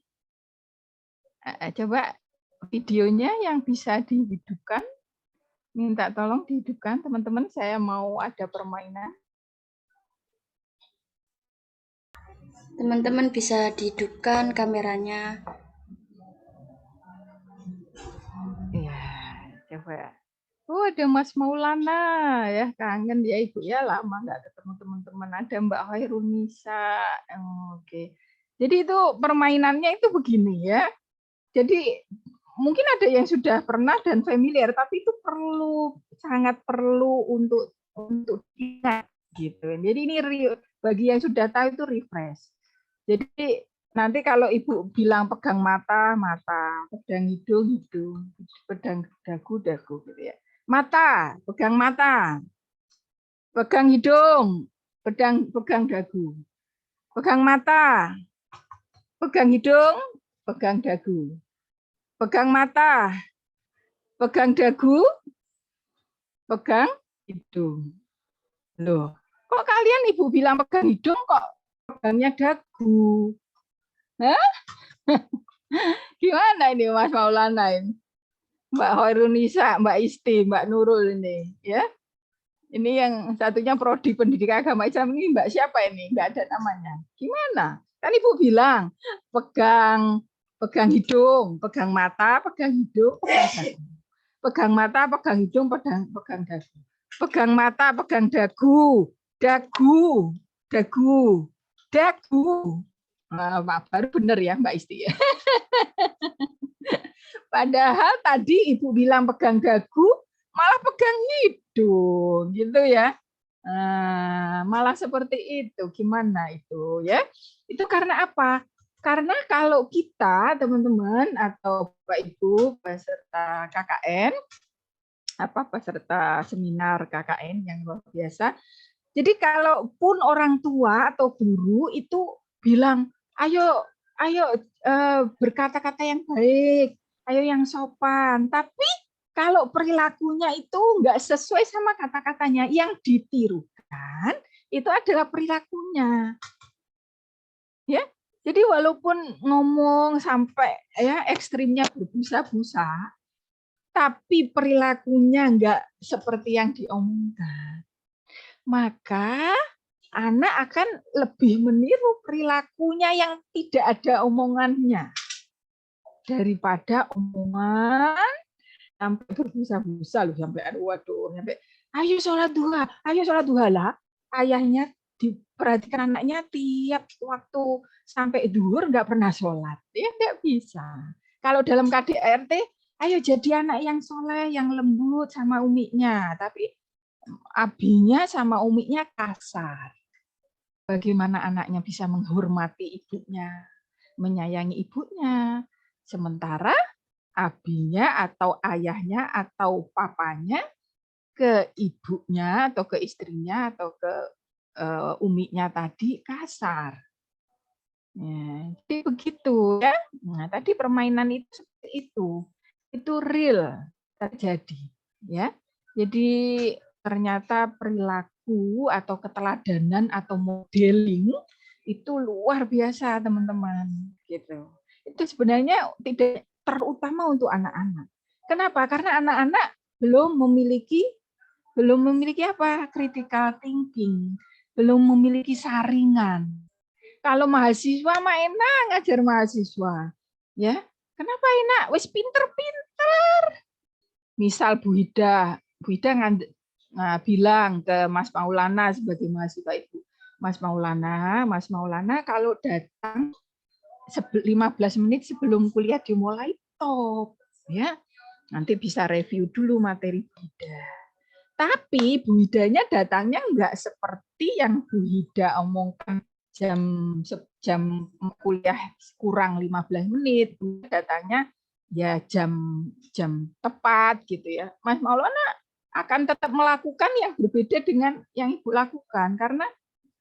Coba videonya yang bisa dihidupkan, minta tolong dihidupkan teman-teman. Saya mau ada permainan. Teman-teman bisa dihidupkan kameranya. Ya, coba. Oh, ada Mas Maulana ya, kangen ya Ibu ya, lama nggak ketemu teman-teman. Ada Mbak Hairunisa. Oke. Jadi itu permainannya itu begini ya. Jadi mungkin ada yang sudah pernah dan familiar, tapi itu sangat perlu untuk diingat gitu. Jadi ini bagi yang sudah tahu itu refresh. Jadi nanti kalau Ibu bilang pegang mata, pegang hidung, pegang dagu gitu ya. Mata, pegang mata. Pegang hidung, pegang dagu. Pegang mata, pegang hidung, pegang dagu. Pegang mata, Pegang dagu, pegang hidung. Loh, kok kalian Ibu bilang pegang hidung, kok pegangnya dagu? Hah? Gimana ini Mas Maulana ini? Mbak Hoirunisa, Mbak Isti, Mbak Nurul ini, ya? Ini yang satunya prodi pendidikan agama Islam ini Mbak siapa ini? Nggak ada namanya. Gimana? Kan Ibu bilang pegang hidung, pegang mata, pegang hidung, pegang dagu. Pegang mata, pegang hidung, pegang dagu. Pegang mata, pegang dagu, dagu, dagu, dagu. Nah, baru benar ya Mbak Isti. Padahal tadi Ibu bilang pegang dagu, malah pegang hidung, gitu ya. Malah seperti itu, gimana itu ya? Itu karena apa? Karena kalau kita teman-teman atau Bapak Ibu peserta KKN, peserta seminar KKN yang luar biasa. Jadi kalaupun orang tua atau guru itu bilang, ayo berkata-kata yang baik, ayo yang sopan. Tapi kalau perilakunya itu nggak sesuai sama kata-katanya, yang ditirukan itu adalah perilakunya. Ya, jadi walaupun ngomong sampai ya ekstrimnya berbusa-busa, tapi perilakunya nggak seperti yang diomongkan, maka anak akan lebih meniru perilakunya yang tidak ada omongannya daripada omongan sampai berbusa-busa loh, sampai waduh, sampai ayo sholat duha lah. Ayahnya diperhatikan anaknya tiap waktu sampai duhur nggak pernah sholat, ya nggak bisa. Kalau dalam KDRT, ayo jadi anak yang soleh, yang lembut sama uminya, tapi abinya sama uminya kasar. Bagaimana anaknya bisa menghormati ibunya, menyayangi ibunya, sementara abinya atau ayahnya atau papanya ke ibunya atau ke istrinya atau ke uminya tadi kasar. Ya, jadi begitu ya. Nah, tadi permainan itu seperti itu real terjadi ya. Jadi ternyata perilaku atau keteladanan atau modeling itu luar biasa teman-teman gitu. Itu sebenarnya tidak terutama untuk anak-anak. Kenapa? Karena anak-anak belum memiliki apa? Critical thinking, belum memiliki saringan. Kalau mahasiswa mah enak ngajar mahasiswa. Ya. Kenapa enak? Wis pinter-pinter. Misal Bu Ida bilang ke Mas Maulana sebagai mahasiswa itu, Mas Maulana kalau datang 15 menit sebelum kuliah dimulai top, ya. Nanti bisa review dulu materi Bu Ida. Tapi Bu Idanya datangnya enggak seperti yang Bu Ida omongkan jam kuliah kurang 15 menit. Bu Ida datangnya ya jam tepat gitu ya. Mas Maulana akan tetap melakukan yang berbeda dengan yang Ibu lakukan karena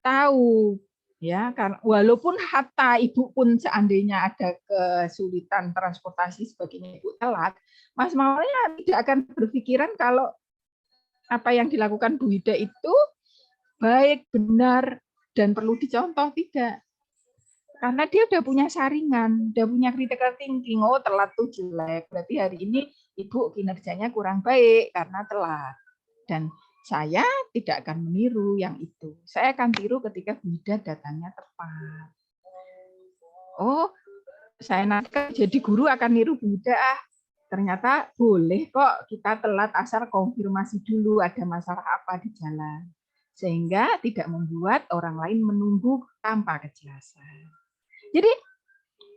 tahu ya, karena walaupun hatta Ibu pun seandainya ada kesulitan transportasi sebagainya Ibu telat, Mas Maulana tidak akan berpikiran kalau apa yang dilakukan Bu Ida itu baik, benar, dan perlu dicontoh, tidak. Karena dia udah punya saringan, udah punya critical thinking. Oh, telat tuh jelek, berarti hari ini Ibu kinerjanya kurang baik karena telat. Dan saya tidak akan meniru yang itu. Saya akan tiru ketika Bu Ida datangnya tepat. Oh, saya nanti jadi guru akan niru Bu Ida. Ternyata boleh kok kita telat asal konfirmasi dulu ada masalah apa di jalan. Sehingga tidak membuat orang lain menunggu tanpa kejelasan. Jadi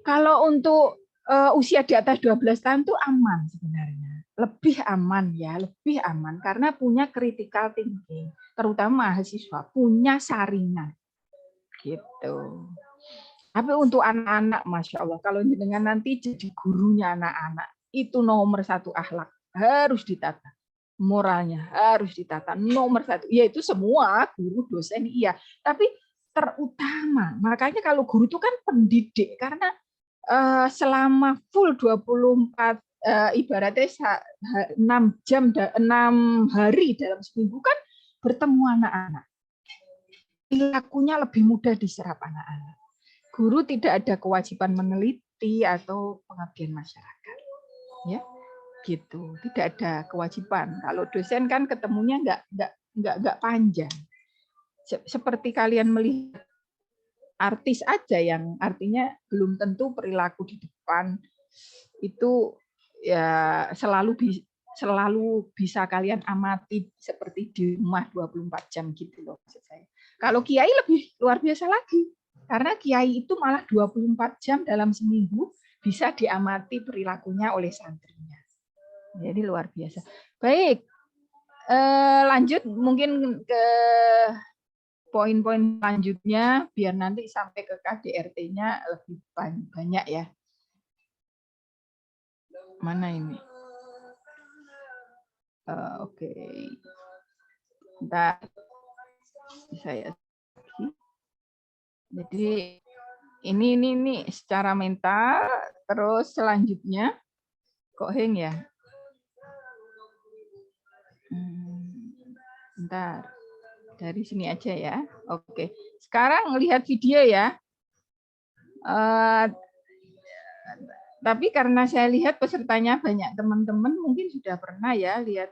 kalau untuk usia di atas 12 tahun itu aman sebenarnya. Lebih aman ya, lebih aman karena punya critical thinking, terutama mahasiswa punya saringan. Gitu. Tapi untuk anak-anak, Masya Allah, kalau dengan nanti jadi gurunya anak-anak, itu nomor satu akhlak harus ditata, moralnya harus ditata nomor satu, yaitu semua guru dosen iya, tapi terutama makanya kalau guru itu kan pendidik karena selama full 24 ibaratnya 6 hari dalam seminggu kan bertemu anak-anak. Perilakunya lebih mudah diserap anak-anak. Guru tidak ada kewajiban meneliti atau pengabdian masyarakat. Ya, gitu. Tidak ada kewajiban. Kalau dosen kan ketemunya nggak panjang. Seperti kalian melihat artis aja yang artinya belum tentu perilaku di depan itu ya selalu bisa kalian amati seperti di rumah 24 jam gitu loh maksud saya. Kalau kiai lebih luar biasa lagi. Karena kiai itu malah 24 jam dalam seminggu bisa diamati perilakunya oleh santrinya. Jadi luar biasa. Baik, lanjut mungkin ke poin-poin selanjutnya biar nanti sampai ke KDRT-nya lebih banyak ya. Mana ini? Oke. Bentar. Saya jadi ini secara mental, terus selanjutnya kok hang ya? Bentar. Dari sini aja ya. Oke. Sekarang lihat video ya. Tapi karena saya lihat pesertanya banyak teman-teman mungkin sudah pernah ya lihat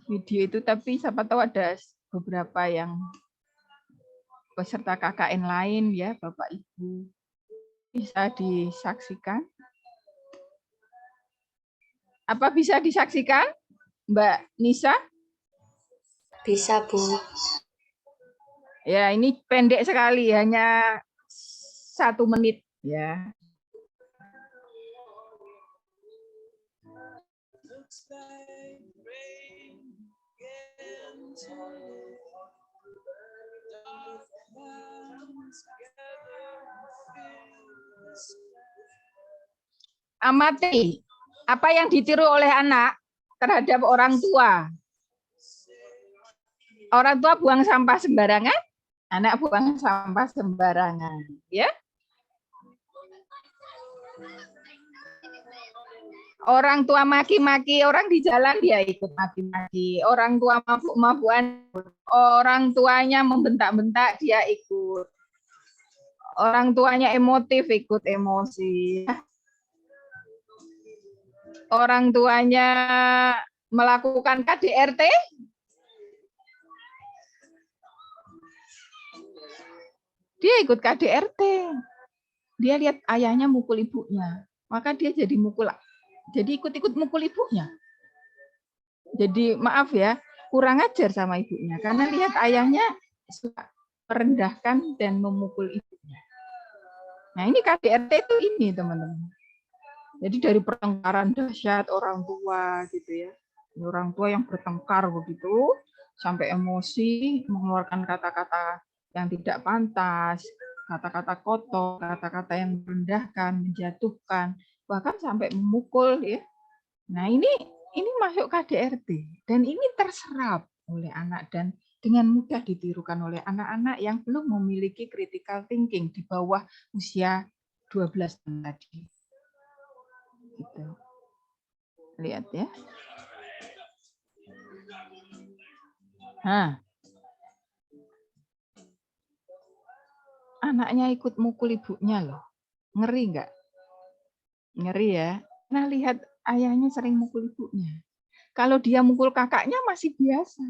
video itu, tapi siapa tahu ada beberapa yang peserta KKN lain ya, Bapak Ibu. Bisa disaksikan? Apa bisa disaksikan, Mbak Nisa? Bisa, Bu. Ya, ini pendek sekali, hanya 1 menit ya. Amati apa yang ditiru oleh anak terhadap orang tua. Orang tua buang sampah sembarangan, anak buang sampah sembarangan, ya. Orang tua maki-maki orang di jalan, dia ikut maki-maki. Orang tua mabuk-mabukan, orang tuanya membentak-bentak, dia ikut. Orang tuanya emotif, ikut emosi. Orang tuanya melakukan KDRT, dia ikut KDRT. Dia lihat ayahnya mukul ibunya, maka dia jadi mukul. Jadi ikut-ikut mukul ibunya. Jadi maaf ya, kurang ajar sama ibunya karena lihat ayahnya suka merendahkan dan memukul ibunya. Nah, ini KDRT itu ini, teman-teman. Jadi dari pertengkaran dahsyat orang tua gitu ya. Orang tua yang bertengkar begitu sampai emosi, mengeluarkan kata-kata yang tidak pantas, kata-kata kotor, kata-kata yang merendahkan, menjatuhkan, bahkan sampai memukul ya. Nah, ini masuk KDRT dan ini terserap oleh anak dan dengan mudah ditirukan oleh anak-anak yang belum memiliki critical thinking di bawah usia 12 tahun tadi. Gitu. Lihat ya. Nah. Anaknya ikut mukul ibunya loh. Ngeri nggak? Ngeri ya. Nah, lihat ayahnya sering mukul ibunya. Kalau dia mukul kakaknya masih biasa.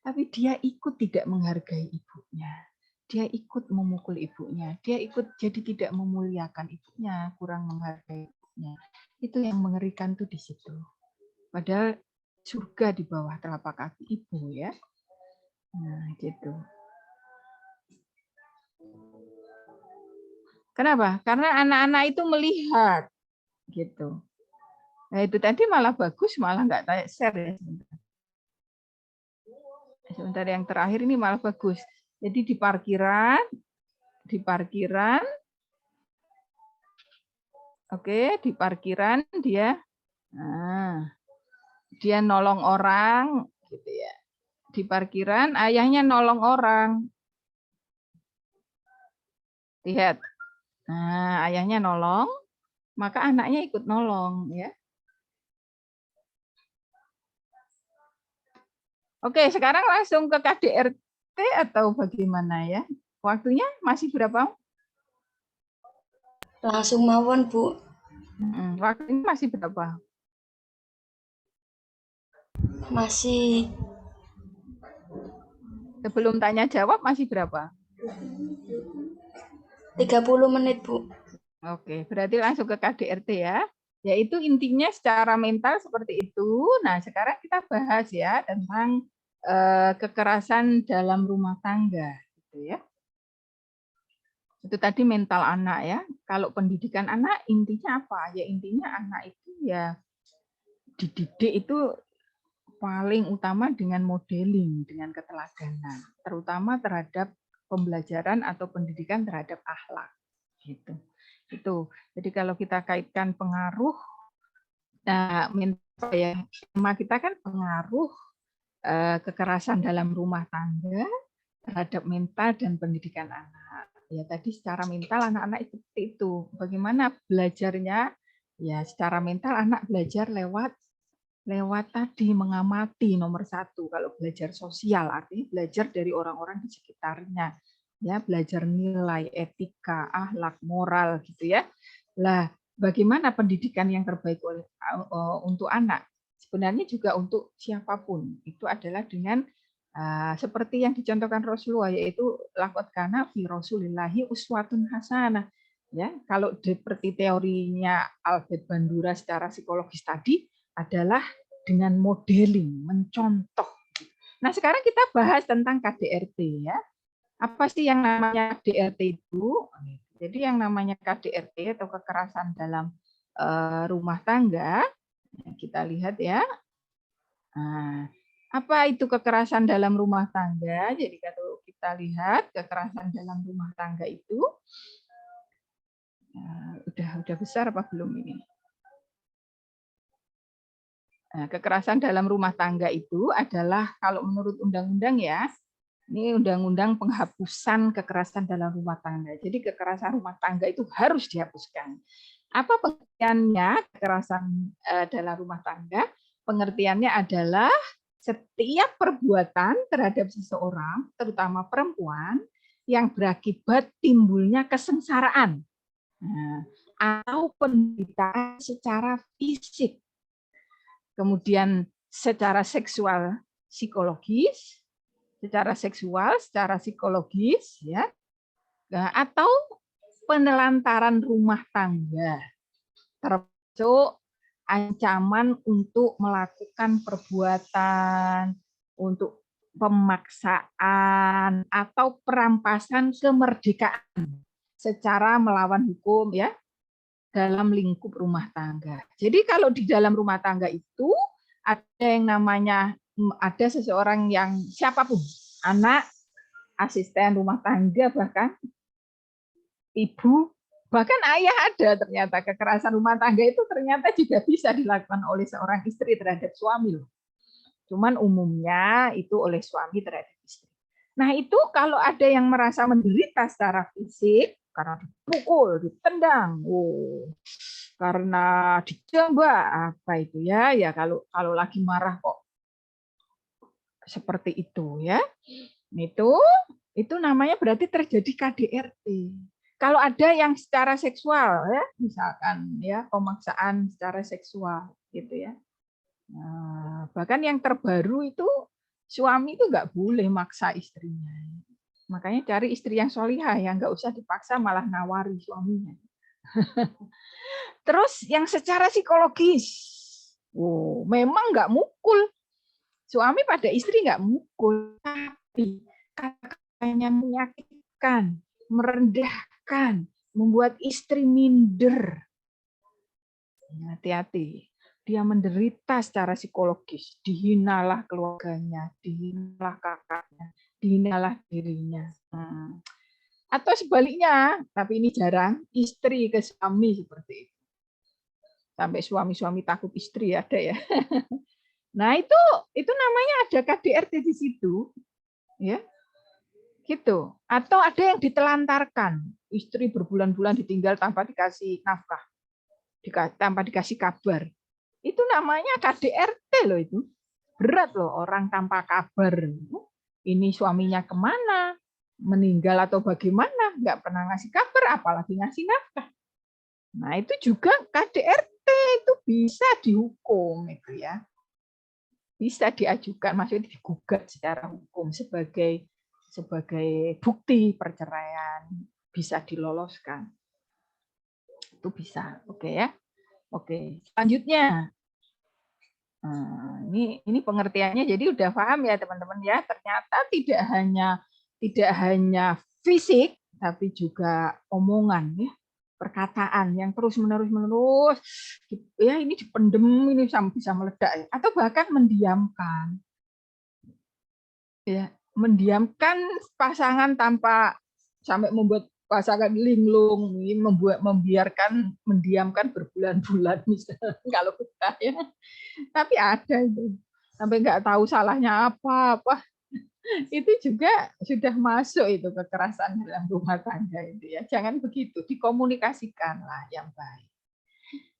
Tapi dia ikut tidak menghargai ibunya. Dia ikut memukul ibunya. Dia ikut jadi tidak memuliakan ibunya, kurang menghargai ibunya. Itu yang mengerikan tuh di situ. Padahal surga di bawah telapak kaki ibu ya. Nah, gitu. Kenapa? Karena anak-anak itu melihat gitu. Nah, itu tadi malah bagus, malah nggak share ya sebentar. Sebentar yang terakhir ini malah bagus. Jadi di parkiran, oke, di parkiran dia nolong orang gitu ya. Di parkiran ayahnya nolong orang. Lihat. Nah, ayahnya nolong, maka anaknya ikut nolong ya. Oke, sekarang langsung ke KDRT atau bagaimana ya? Waktunya masih berapa? Langsung mawon, Bu. Waktunya masih berapa? Masih Sebelum tanya jawab masih berapa? 30 menit, Bu. Oke, berarti langsung ke KDRT ya. Yaitu intinya secara mental seperti itu. Nah, sekarang kita bahas ya tentang kekerasan dalam rumah tangga, gitu ya. Itu tadi mental anak ya. Kalau pendidikan anak intinya apa? Ya intinya anak itu ya dididik itu paling utama dengan modeling, dengan keteladanan, terutama terhadap pembelajaran atau pendidikan terhadap akhlak. Gitu. Itu. Jadi kalau kita kaitkan pengaruh, nah, ya, tema kita kan pengaruh kekerasan dalam rumah tangga terhadap mental dan pendidikan anak. Ya tadi secara mental anak-anak seperti itu. Bagaimana belajarnya? Ya secara mental anak belajar lewat tadi mengamati nomor satu. Kalau belajar sosial artinya belajar dari orang-orang di sekitarnya. Ya belajar nilai, etika, akhlak, moral gitu ya. Lah bagaimana pendidikan yang terbaik untuk anak? Sebenarnya juga untuk siapapun. Itu adalah dengan seperti yang dicontohkan Rasulullah, yaitu laqad kana fi Rasulillahi uswatun hasanah. Ya, kalau seperti teorinya Albert Bandura secara psikologis tadi adalah dengan modeling, mencontoh. Nah, sekarang kita bahas tentang KDRT ya. Apa sih yang namanya KDRT itu? Jadi yang namanya KDRT atau kekerasan dalam rumah tangga, kita lihat ya. Nah, apa itu kekerasan dalam rumah tangga? Jadi kalau kita lihat kekerasan dalam rumah tangga itu udah besar apa belum ini? Nah, kekerasan dalam rumah tangga itu adalah kalau menurut undang-undang ya, ini undang-undang penghapusan kekerasan dalam rumah tangga. Jadi kekerasan rumah tangga itu harus dihapuskan. Apa pengertiannya kekerasan dalam rumah tangga? Pengertiannya adalah setiap perbuatan terhadap seseorang, terutama perempuan, yang berakibat timbulnya kesengsaraan atau penderitaan secara fisik, kemudian secara seksual, psikologis, secara psikologis, ya, atau penelantaran rumah tangga, termasuk ancaman untuk melakukan perbuatan, untuk pemaksaan atau perampasan kemerdekaan secara melawan hukum ya dalam lingkup rumah tangga. Jadi kalau di dalam rumah tangga itu ada yang namanya ada seseorang yang siapapun, anak, asisten rumah tangga, bahkan ibu, bahkan ayah ada ternyata. Kekerasan rumah tangga itu ternyata juga bisa dilakukan oleh seorang istri terhadap suami. Cuman umumnya itu oleh suami terhadap istri. Nah itu kalau ada yang merasa menderita secara fisik, karena dipukul, ditendang, karena dijambak, apa itu ya? Ya kalau lagi marah kok seperti itu ya. Itu namanya berarti terjadi KDRT. Kalau ada yang secara seksual ya, misalkan ya pemaksaan secara seksual gitu ya. Nah, bahkan yang terbaru itu suami itu nggak boleh maksa istrinya. Makanya cari istri yang solihah, yang nggak usah dipaksa malah nawari suaminya. Terus yang secara psikologis, memang nggak mukul. Suami pada istri nggak mukul, tapi katanya menyakitkan, merendahkan, membuat istri minder. Hati-hati. Dia menderita secara psikologis, dihinalah keluarganya, dihinalah kakaknya, dihinalah dirinya. Atau sebaliknya, tapi ini jarang, istri ke suami seperti itu. Sampai suami-suami takut istri ada ya. Nah, itu namanya ada KDRT di situ. Ya. Gitu. Atau ada yang ditelantarkan, istri berbulan-bulan ditinggal tanpa dikasih nafkah, tanpa dikasih kabar. Itu namanya KDRT loh itu. berat loh orang tanpa kabar. Ini suaminya kemana, meninggal atau bagaimana, nggak pernah ngasih kabar, apalagi ngasih nafkah. Nah itu juga KDRT itu bisa dihukum itu ya, bisa diajukan, maksudnya digugat secara hukum sebagai bukti perceraian, bisa diloloskan. Itu bisa, oke ya. Oke, selanjutnya. Nah, ini pengertiannya jadi udah paham ya teman-teman ya. Ternyata tidak hanya fisik tapi juga omongan ya, perkataan yang terus-menerus ya, ini dipendem ini sampai bisa meledak ya. Atau bahkan mendiamkan. Ya, mendiamkan pasangan tanpa sampai membuat pasangan linglung, ini mendiamkan berbulan-bulan misalnya kalau kita ya. Tapi ada itu sampai nggak tahu salahnya apa itu juga sudah masuk itu kekerasan dalam rumah tangga itu ya. Jangan begitu, dikomunikasikanlah yang baik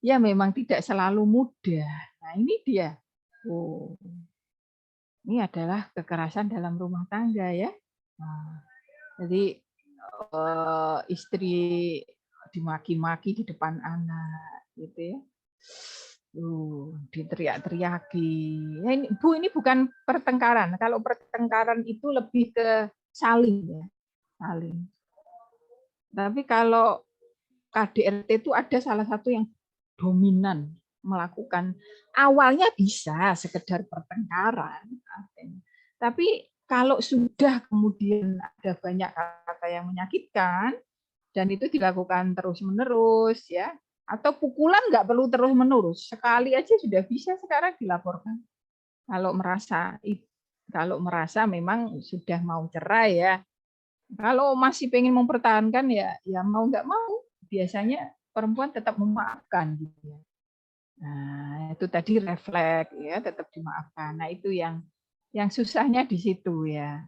ya. Memang tidak selalu mudah. Nah ini dia, ini adalah kekerasan dalam rumah tangga ya. Nah, jadi istri dimaki-maki di depan anak gitu ya. Diteriak-teriaki. Ya, ini bukan pertengkaran. Kalau pertengkaran itu lebih ke saling ya, saling. Tapi kalau KDRT itu ada salah satu yang dominan melakukan, awalnya bisa sekedar pertengkaran, tapi kalau sudah kemudian ada banyak kata yang menyakitkan dan itu dilakukan terus-menerus ya, atau pukulan nggak perlu terus-menerus, sekali aja sudah bisa sekarang dilaporkan. Kalau merasa memang sudah mau cerai ya. Kalau masih pengen mempertahankan ya mau nggak mau, biasanya perempuan tetap memaafkan gitu ya. Nah, itu tadi refleks ya, tetap dimaafkan. Nah, itu yang susahnya di situ ya.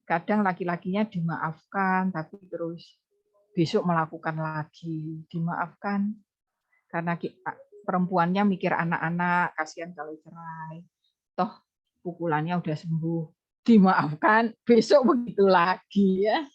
Kadang laki-lakinya dimaafkan tapi terus besok melakukan lagi, dimaafkan karena perempuannya mikir anak-anak, kasihan kalau cerai. Toh pukulannya udah sembuh, dimaafkan, besok begitu lagi ya.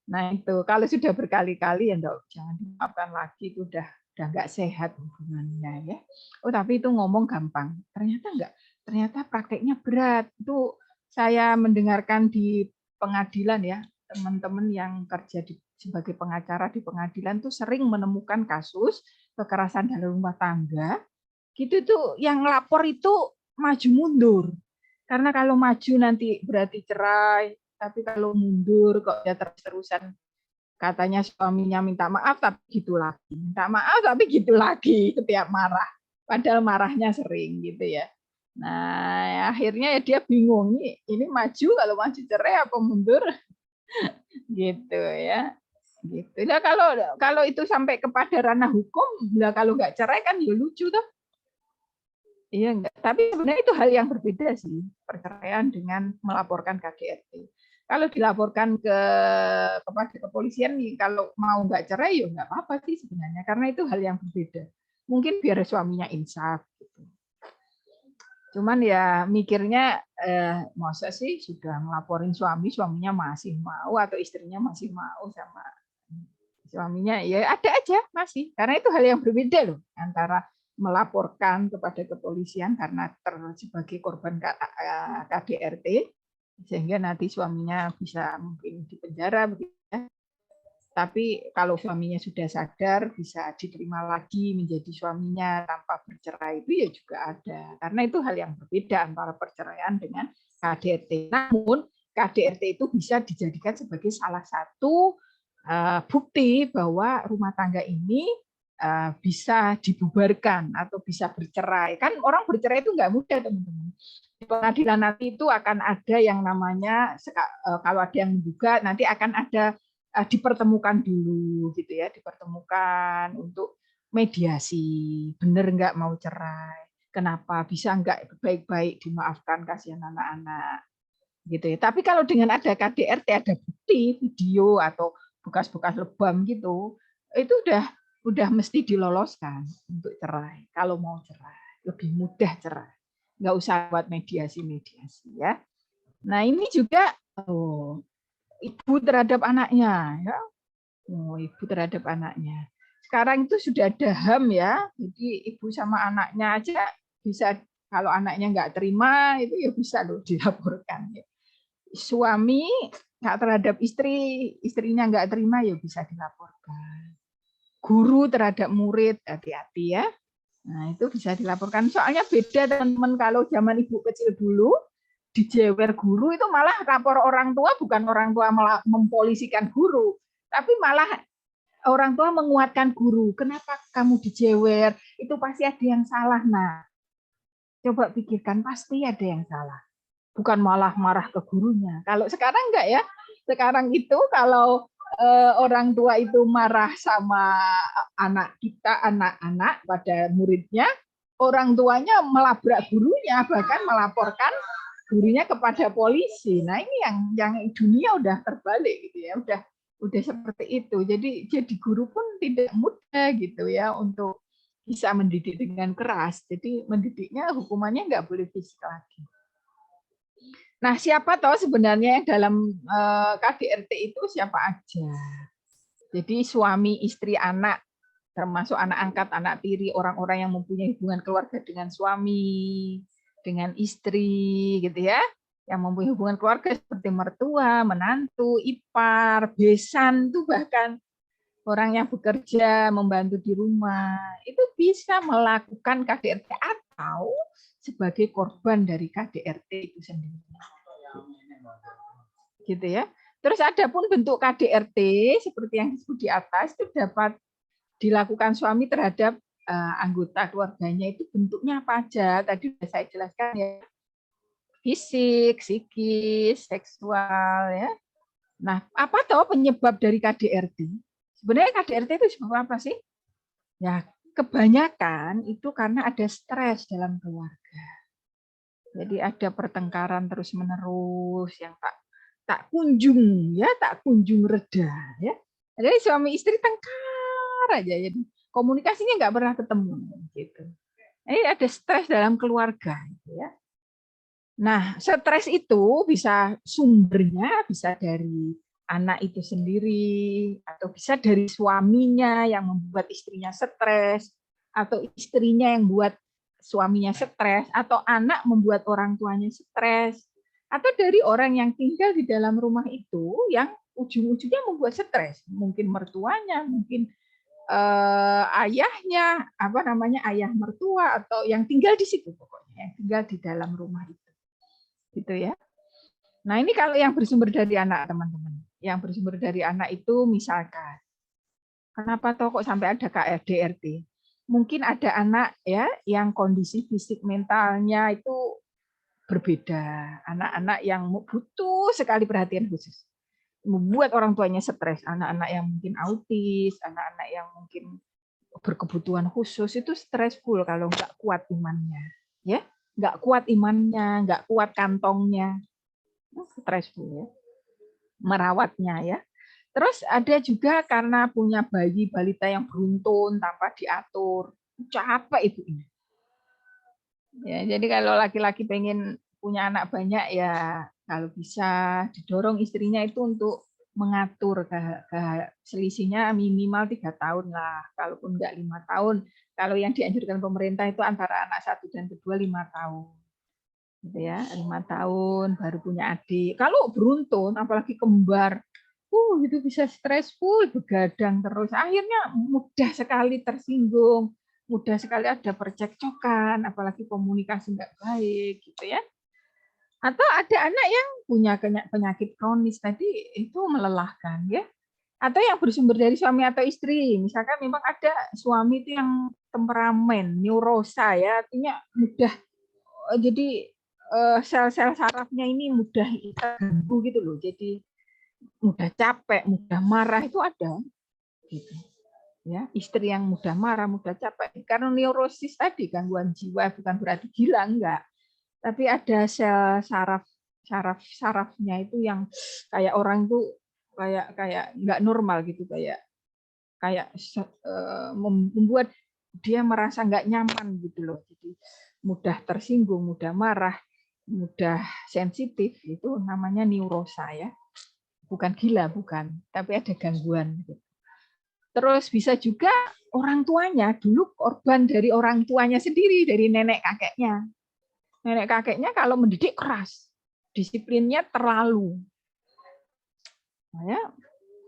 Nah itu kalau sudah berkali-kali ya jangan dimaafkan lagi, itu udah nggak sehat hubungannya ya. Oh tapi itu ngomong gampang, ternyata enggak, ternyata prakteknya berat. Itu saya mendengarkan di pengadilan ya, teman-teman yang kerja sebagai pengacara di pengadilan tuh sering menemukan kasus kekerasan dalam rumah tangga gitu tuh, yang lapor itu maju mundur. Karena kalau maju nanti berarti cerai, tapi kalau mundur kok ya terus-terusan katanya suaminya minta maaf tapi gitu lagi, minta maaf tapi gitu lagi setiap marah, padahal marahnya sering gitu ya. Nah akhirnya ya dia bingung, ini maju, kalau maju cerai apa mundur gitu ya. Gitu. Nah kalau itu sampai kepada ranah hukum, nah kalau nggak cerai kan ya lucu tuh. Iya enggak, tapi sebenarnya itu hal yang berbeda sih, perceraian dengan melaporkan KDRT. Kalau dilaporkan kepada kepolisian, kalau mau nggak cerai ya nggak apa-apa sih sebenarnya, karena itu hal yang berbeda. Mungkin biar suaminya insaf gitu. Cuman ya mikirnya masa sih sudah ngelaporin suaminya masih mau, atau istrinya masih mau sama suaminya, ya ada aja masih, karena itu hal yang berbeda loh antara melaporkan kepada kepolisian karena sebagai korban KDRT sehingga nanti suaminya bisa mungkin dipenjara begitu ya. Tapi kalau suaminya sudah sadar bisa diterima lagi menjadi suaminya tanpa bercerai, itu ya juga ada. Karena itu hal yang berbeda antara perceraian dengan KDRT. Namun KDRT itu bisa dijadikan sebagai salah satu bukti bahwa rumah tangga ini bisa dibubarkan atau bisa bercerai. Kan orang bercerai itu nggak mudah, teman-teman. Di pengadilan nanti itu akan ada yang namanya, kalau ada yang menduga, nanti akan ada dipertemukan dulu gitu ya, dipertemukan untuk mediasi. Benar nggak mau cerai? Kenapa? Bisa nggak baik-baik dimaafkan, kasihan anak-anak. Gitu ya. Tapi kalau dengan ada KDRT, ada bukti video atau bekas-bekas lebam gitu, itu udah mesti diloloskan untuk cerai. Kalau mau cerai, lebih mudah cerai. nggak usah buat mediasi ya. Nah ini juga ibu terhadap anaknya ya. Ibu terhadap anaknya. Sekarang itu sudah ada HAM ya, jadi ibu sama anaknya aja bisa, kalau anaknya nggak terima itu ya bisa loh dilaporkan. Ya. Suami nggak terhadap istri, istrinya nggak terima ya bisa dilaporkan. Guru terhadap murid, hati-hati ya. Nah itu bisa dilaporkan. Soalnya beda teman-teman, kalau zaman ibu kecil dulu, dijewer guru itu malah lapor orang tua, bukan orang tua malah mempolisikan guru, tapi malah orang tua menguatkan guru. Kenapa kamu dijewer? Itu pasti ada yang salah. Nah, coba pikirkan, pasti ada yang salah. Bukan malah marah ke gurunya. Kalau sekarang enggak ya. Sekarang itu kalau orang tua itu marah sama anak kita, anak-anak pada muridnya, orang tuanya melabrak gurunya, bahkan melaporkan gurunya kepada polisi. Nah ini yang dunia udah terbalik gitu ya, udah seperti itu. Jadi guru pun tidak mudah gitu ya untuk bisa mendidik dengan keras. Jadi mendidiknya hukumannya nggak boleh fisik lagi. Nah, siapa tahu sebenarnya yang dalam KDRT itu siapa aja. Jadi suami, istri, anak, termasuk anak angkat, anak tiri, orang-orang yang mempunyai hubungan keluarga dengan suami, dengan istri, gitu ya. Yang mempunyai hubungan keluarga seperti mertua, menantu, ipar, besan, itu bahkan orang yang bekerja, membantu di rumah, itu bisa melakukan KDRT atau sebagai korban dari KDRT itu sendiri. Gitu ya. Terus ada pun bentuk KDRT seperti yang disebut di atas itu dapat dilakukan suami terhadap anggota keluarganya, itu bentuknya apa aja? Tadi sudah saya jelaskan ya. Fisik, psikis, seksual ya. Nah, apa tahu penyebab dari KDRT? Sebenarnya KDRT itu sebab apa sih? Ya, kebanyakan itu karena ada stres dalam keluarga. Jadi ada pertengkaran terus-menerus yang tak kunjung reda ya. Jadi suami istri tengkar aja, jadi komunikasinya nggak pernah ketemu gitu. Ini ada stres dalam keluarga gitu ya. Nah, stres itu bisa sumbernya bisa dari anak itu sendiri, atau bisa dari suaminya yang membuat istrinya stres, atau istrinya yang buat suaminya stres, atau anak membuat orang tuanya stres, atau dari orang yang tinggal di dalam rumah itu yang ujung-ujungnya membuat stres, mungkin mertuanya, mungkin ayahnya, ayah mertua, atau yang tinggal di situ pokoknya, yang tinggal di dalam rumah itu, gitu ya. Nah ini kalau yang bersumber dari anak, teman-teman, yang bersumber dari anak itu misalkan, kenapa kok sampai ada KDRT? Mungkin ada anak ya yang kondisi fisik mentalnya itu berbeda, anak-anak yang butuh sekali perhatian khusus, membuat orang tuanya stres, anak-anak yang mungkin autis, anak-anak yang mungkin berkebutuhan khusus itu stresful kalau nggak kuat imannya, ya, nggak kuat imannya, nggak kuat kantongnya, stresful ya, merawatnya ya. Terus ada juga karena punya bayi balita yang beruntun tanpa diatur, capek ibunya. Ya, jadi kalau laki-laki pengen punya anak banyak ya kalau bisa didorong istrinya itu untuk mengatur selisihnya minimal 3 tahun lah, kalaupun enggak 5 tahun. Kalau yang dianjurkan pemerintah itu antara anak 1 dan kedua 5 tahun. Gitu ya, 5 tahun baru punya adik. Kalau beruntun apalagi kembar, itu bisa stressful, begadang terus. Akhirnya mudah sekali tersinggung, mudah sekali ada percekcokan, apalagi komunikasi nggak baik, gitu ya. Atau ada anak yang punya penyakit kronis tadi, itu melelahkan, ya. Atau yang bersumber dari suami atau istri, misalkan memang ada suami itu yang temperamen, neurosa, ya, artinya mudah, jadi sel-sel sarafnya ini mudah terganggu gitu loh, jadi mudah capek, mudah marah itu ada, gitu. Ya, istri yang mudah marah, mudah capek, karena neurosis tadi, gangguan jiwa, bukan berarti gila, enggak. Tapi ada sel sarafnya itu yang kayak orang itu kayak enggak normal gitu, kayak membuat dia merasa enggak nyaman gitu loh. Jadi mudah tersinggung, mudah marah, mudah sensitif, itu namanya neurosa ya. Bukan gila, bukan, tapi ada gangguan. Terus bisa juga orang tuanya dulu korban dari orang tuanya sendiri, dari nenek kakeknya. Nenek kakeknya kalau mendidik keras, disiplinnya terlalu. Nah, ya,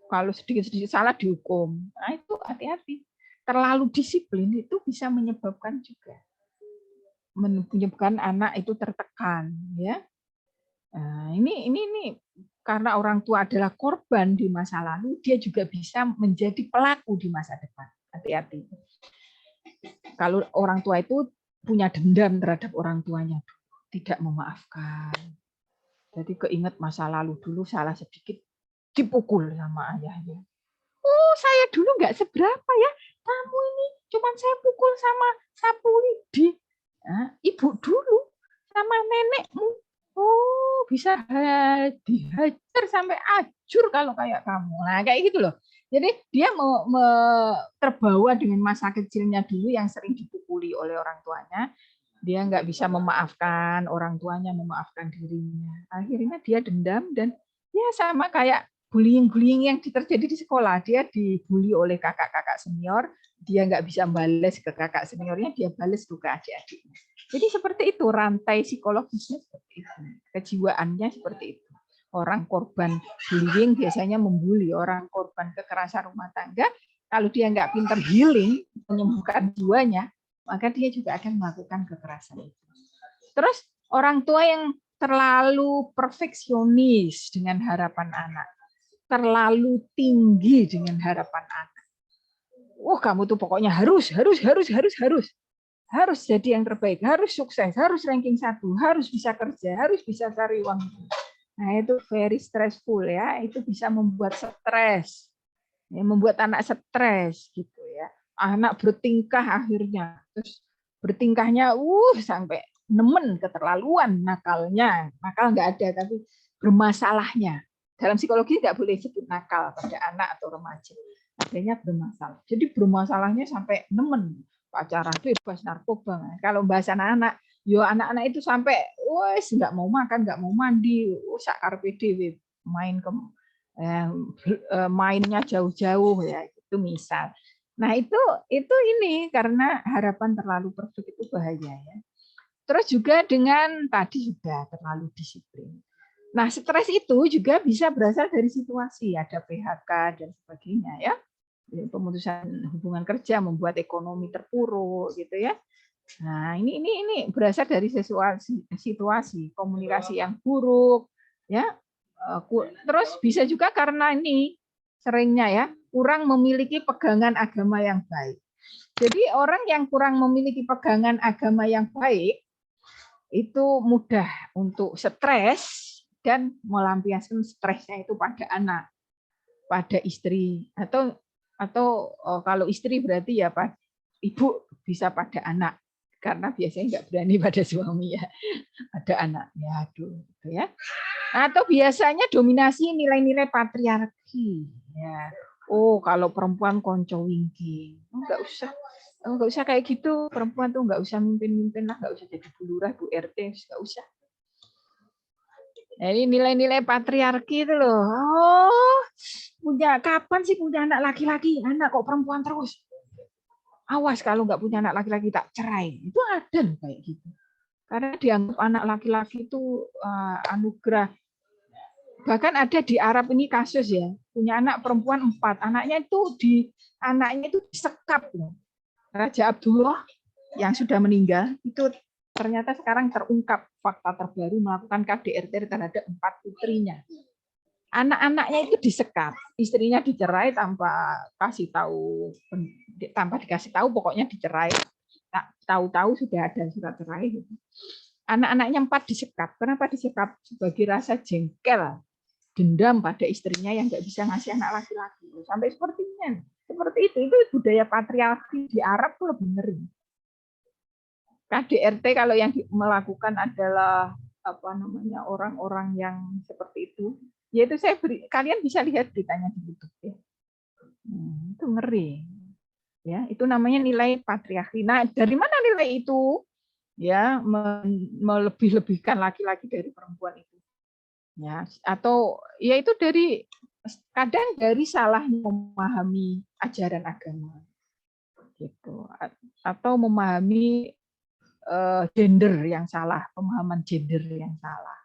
kalau sedikit-sedikit salah dihukum. Nah, itu hati-hati. Terlalu disiplin itu bisa menyebabkan anak itu tertekan, ya. Nah, ini karena orang tua adalah korban di masa lalu, dia juga bisa menjadi pelaku di masa depan. Hati-hati. Kalau orang tua itu punya dendam terhadap orang tuanya, tidak memaafkan. Jadi keinget masa lalu dulu salah sedikit dipukul sama ayahnya. Oh, saya dulu nggak seberapa ya. Kamu ini cuma saya pukul sama sapu lidi. Nah, ibu dulu sama nenekmu. Oh, bisa dihajar sampai ajur kalau kayak kamu. Nah, kayak gitu loh. Jadi dia terbawa dengan masa kecilnya dulu yang sering dipukuli oleh orang tuanya. Dia nggak bisa memaafkan orang tuanya, memaafkan dirinya. Akhirnya dia dendam dan ya sama kayak bullying yang terjadi di sekolah. Dia dibully oleh kakak-kakak senior, dia nggak bisa balas ke kakak seniornya, dia balas ke adik-adiknya. Jadi seperti itu rantai psikologisnya, seperti itu, kejiwaannya seperti itu. Orang korban bullying biasanya membuli, orang korban kekerasan rumah tangga, kalau dia nggak pintar healing, menyembuhkan jiwanya, maka dia juga akan melakukan kekerasan itu. Terus orang tua yang terlalu perfeksionis dengan harapan anak, terlalu tinggi dengan harapan anak. Kamu tuh pokoknya harus jadi yang terbaik, harus sukses, harus ranking 1, harus bisa kerja, harus bisa cari uang. Nah, itu very stressful ya, itu bisa membuat stres. Ya, membuat anak stres gitu ya. Anak bertingkah akhirnya, terus bertingkahnya sampai nemen, keterlaluan, nakalnya. Nakal nggak ada, tapi bermasalahnya. Dalam psikologi nggak boleh sebut nakal pada anak atau remaja. Adanya bermasalah. Jadi bermasalahnya sampai nemen, pacaran bebas, narkoba. Kalau bahasa anak-anak, anak-anak itu sampai nggak mau makan, nggak mau mandi, sakar PDW, main ke mainnya jauh-jauh ya, itu misal. Nah, itu ini karena harapan terlalu perfect itu bahaya ya. Terus juga dengan tadi sudah terlalu disiplin. Nah, stres itu juga bisa berasal dari situasi, ada PHK dan sebagainya ya. Pemutusan hubungan kerja membuat ekonomi terpuruk gitu ya. Nah, ini berasal dari situasi komunikasi yang buruk ya. Terus bisa juga karena ini seringnya ya kurang memiliki pegangan agama yang baik. Jadi orang yang kurang memiliki pegangan agama yang baik itu mudah untuk stres dan melampiaskan stresnya itu pada anak, pada istri atau kalau istri berarti ya Pak ibu bisa pada anak karena biasanya nggak berani pada suami ya, ada anaknya, aduh, gitu ya. Atau biasanya dominasi nilai-nilai patriarki. Ya. Kalau perempuan konco wingking, nggak usah kayak gitu. Perempuan tuh nggak usah mimpin-mimpin lah, nggak usah jadi Bu Lurah, Bu RT, nggak usah. Jadi nilai-nilai patriarki itu loh. Kapan sih punya anak laki-laki? Anak kok perempuan terus? Awas kalau nggak punya anak laki-laki tak cerai. Itu ada loh kayak gitu. Karena dianggap anak laki-laki itu anugerah. Bahkan ada di Arab ini kasus ya, punya anak perempuan 4, anaknya itu disekap loh. Raja Abdullah yang sudah meninggal itu ternyata sekarang terungkap fakta terbaru melakukan KDRT terhadap 4 putrinya. Anak-anaknya itu disekap, istrinya dicerai tanpa dikasih tahu, pokoknya dicerai. Tahu-tahu sudah ada surat cerai. Anak-anaknya 4 disekap. Kenapa disekap? Sebagai rasa jengkel, dendam pada istrinya yang nggak bisa ngasih anak laki-laki. Sampai seperti itu budaya patriarki di Arab tuh lebih ngeri. KDRT kalau yang melakukan adalah orang-orang yang seperti itu, yaitu kalian bisa lihat beritanya di YouTube ya. Itu ngeri. Ya, itu namanya nilai patriarki. Nah, dari mana nilai itu? ya melebih-lebihkan laki-laki dari perempuan itu. Ya, atau ya itu kadang dari salah memahami ajaran agama gitu, atau memahami gender yang salah, pemahaman gender yang salah.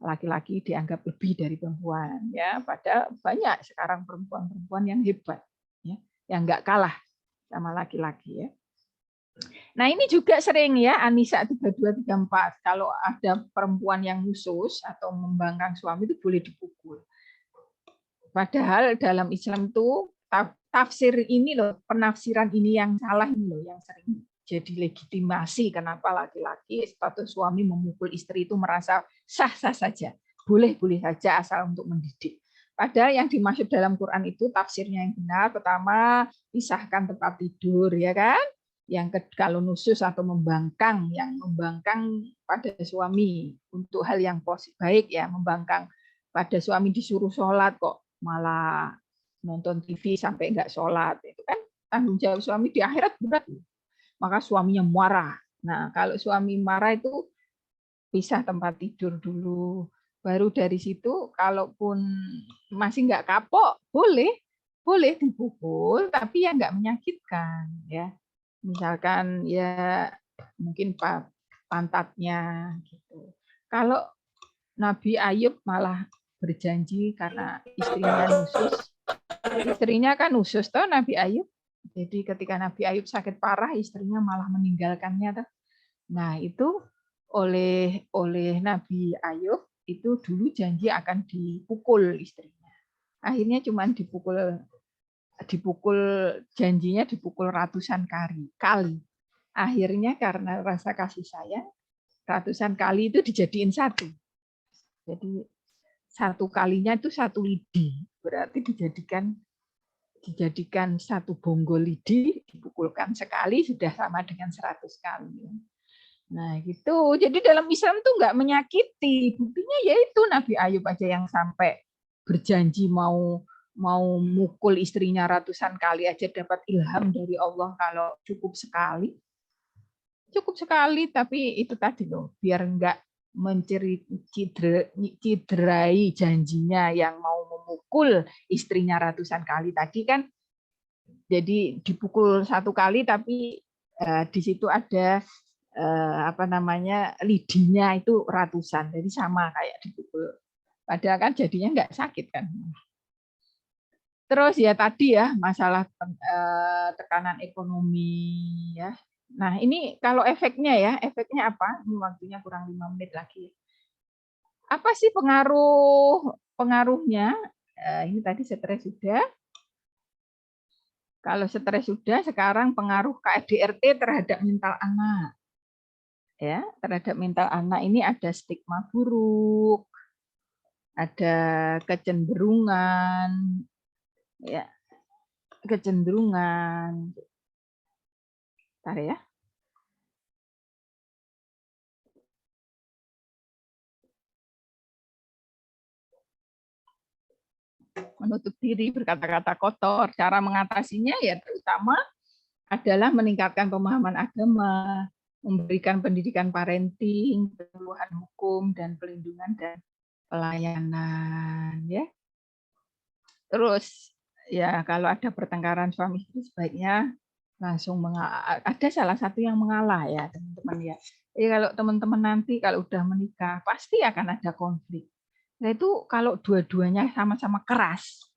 Laki-laki dianggap lebih dari perempuan, ya. Padahal banyak sekarang perempuan-perempuan yang hebat, ya, yang nggak kalah sama laki-laki, ya. Nah, ini juga sering ya, Anissa 3234, kalau ada perempuan yang khusus atau membangkang suami itu boleh dipukul. Padahal dalam Islam itu tafsir ini loh, penafsiran ini yang salah ini loh, yang sering jadi legitimasi kenapa laki-laki atau suami memukul istri itu merasa sah-sah saja, boleh-boleh saja asal untuk mendidik. Padahal yang dimaksud dalam Quran itu tafsirnya yang benar, pertama pisahkan tempat tidur, ya kan? Yang kalau nusus atau membangkang, yang membangkang pada suami untuk hal yang positif baik ya, membangkang pada suami disuruh sholat kok malah nonton TV sampai nggak sholat, itu kan tanggung jawab suami di akhirat berat. Maka suaminya marah. Nah, kalau suami marah itu pisah tempat tidur dulu. Baru dari situ, kalaupun masih nggak kapok, boleh dipukul, tapi ya nggak menyakitkan, ya. Misalkan ya mungkin pantatnya gitu. Kalau Nabi Ayub malah berjanji karena istrinya kan usus toh Nabi Ayub. Jadi ketika Nabi Ayub sakit parah, istrinya malah meninggalkannya. Nah, itu oleh Nabi Ayub itu dulu janji akan dipukul istrinya. Akhirnya cuma dipukul janjinya dipukul ratusan kali. Akhirnya karena rasa kasih sayang, ratusan kali itu dijadiin satu. Jadi satu kalinya itu satu lidi, berarti dijadikan satu bonggol lidi, dipukulkan sekali sudah sama dengan 100 kali. Nah, gitu. Jadi dalam Islam tuh nggak menyakiti. Buktinya yaitu Nabi Ayub aja yang sampai berjanji mau mukul istrinya ratusan kali aja dapat ilham dari Allah kalau cukup sekali. Cukup sekali, tapi itu tadi loh, biar nggak mencederai janjinya yang mau memukul istrinya ratusan kali tadi kan, jadi dipukul satu kali tapi di situ ada lidinya itu ratusan, jadi sama kayak dipukul, padahal kan jadinya nggak sakit kan. Terus ya tadi ya masalah tekanan ekonomi ya. Nah, ini kalau efeknya apa? Ini waktunya kurang 5 menit lagi. Apa sih pengaruhnya? Ini tadi stres sudah. Kalau stres sudah, sekarang pengaruh KDRT terhadap mental anak. Ya, terhadap mental anak ini ada stigma buruk, ada kecenderungan, ya, kecenderungan. Bentar ya. Menutup diri, berkata-kata kotor. Cara mengatasinya ya terutama adalah meningkatkan pemahaman agama, memberikan pendidikan parenting, penyuluhan hukum dan pelindungan dan pelayanan, ya. Terus ya kalau ada pertengkaran suami istri sebaiknya langsung ada salah satu yang mengalah ya teman-teman ya. Jadi kalau teman-teman nanti kalau udah menikah pasti akan ada konflik. Nah itu kalau dua-duanya sama-sama keras,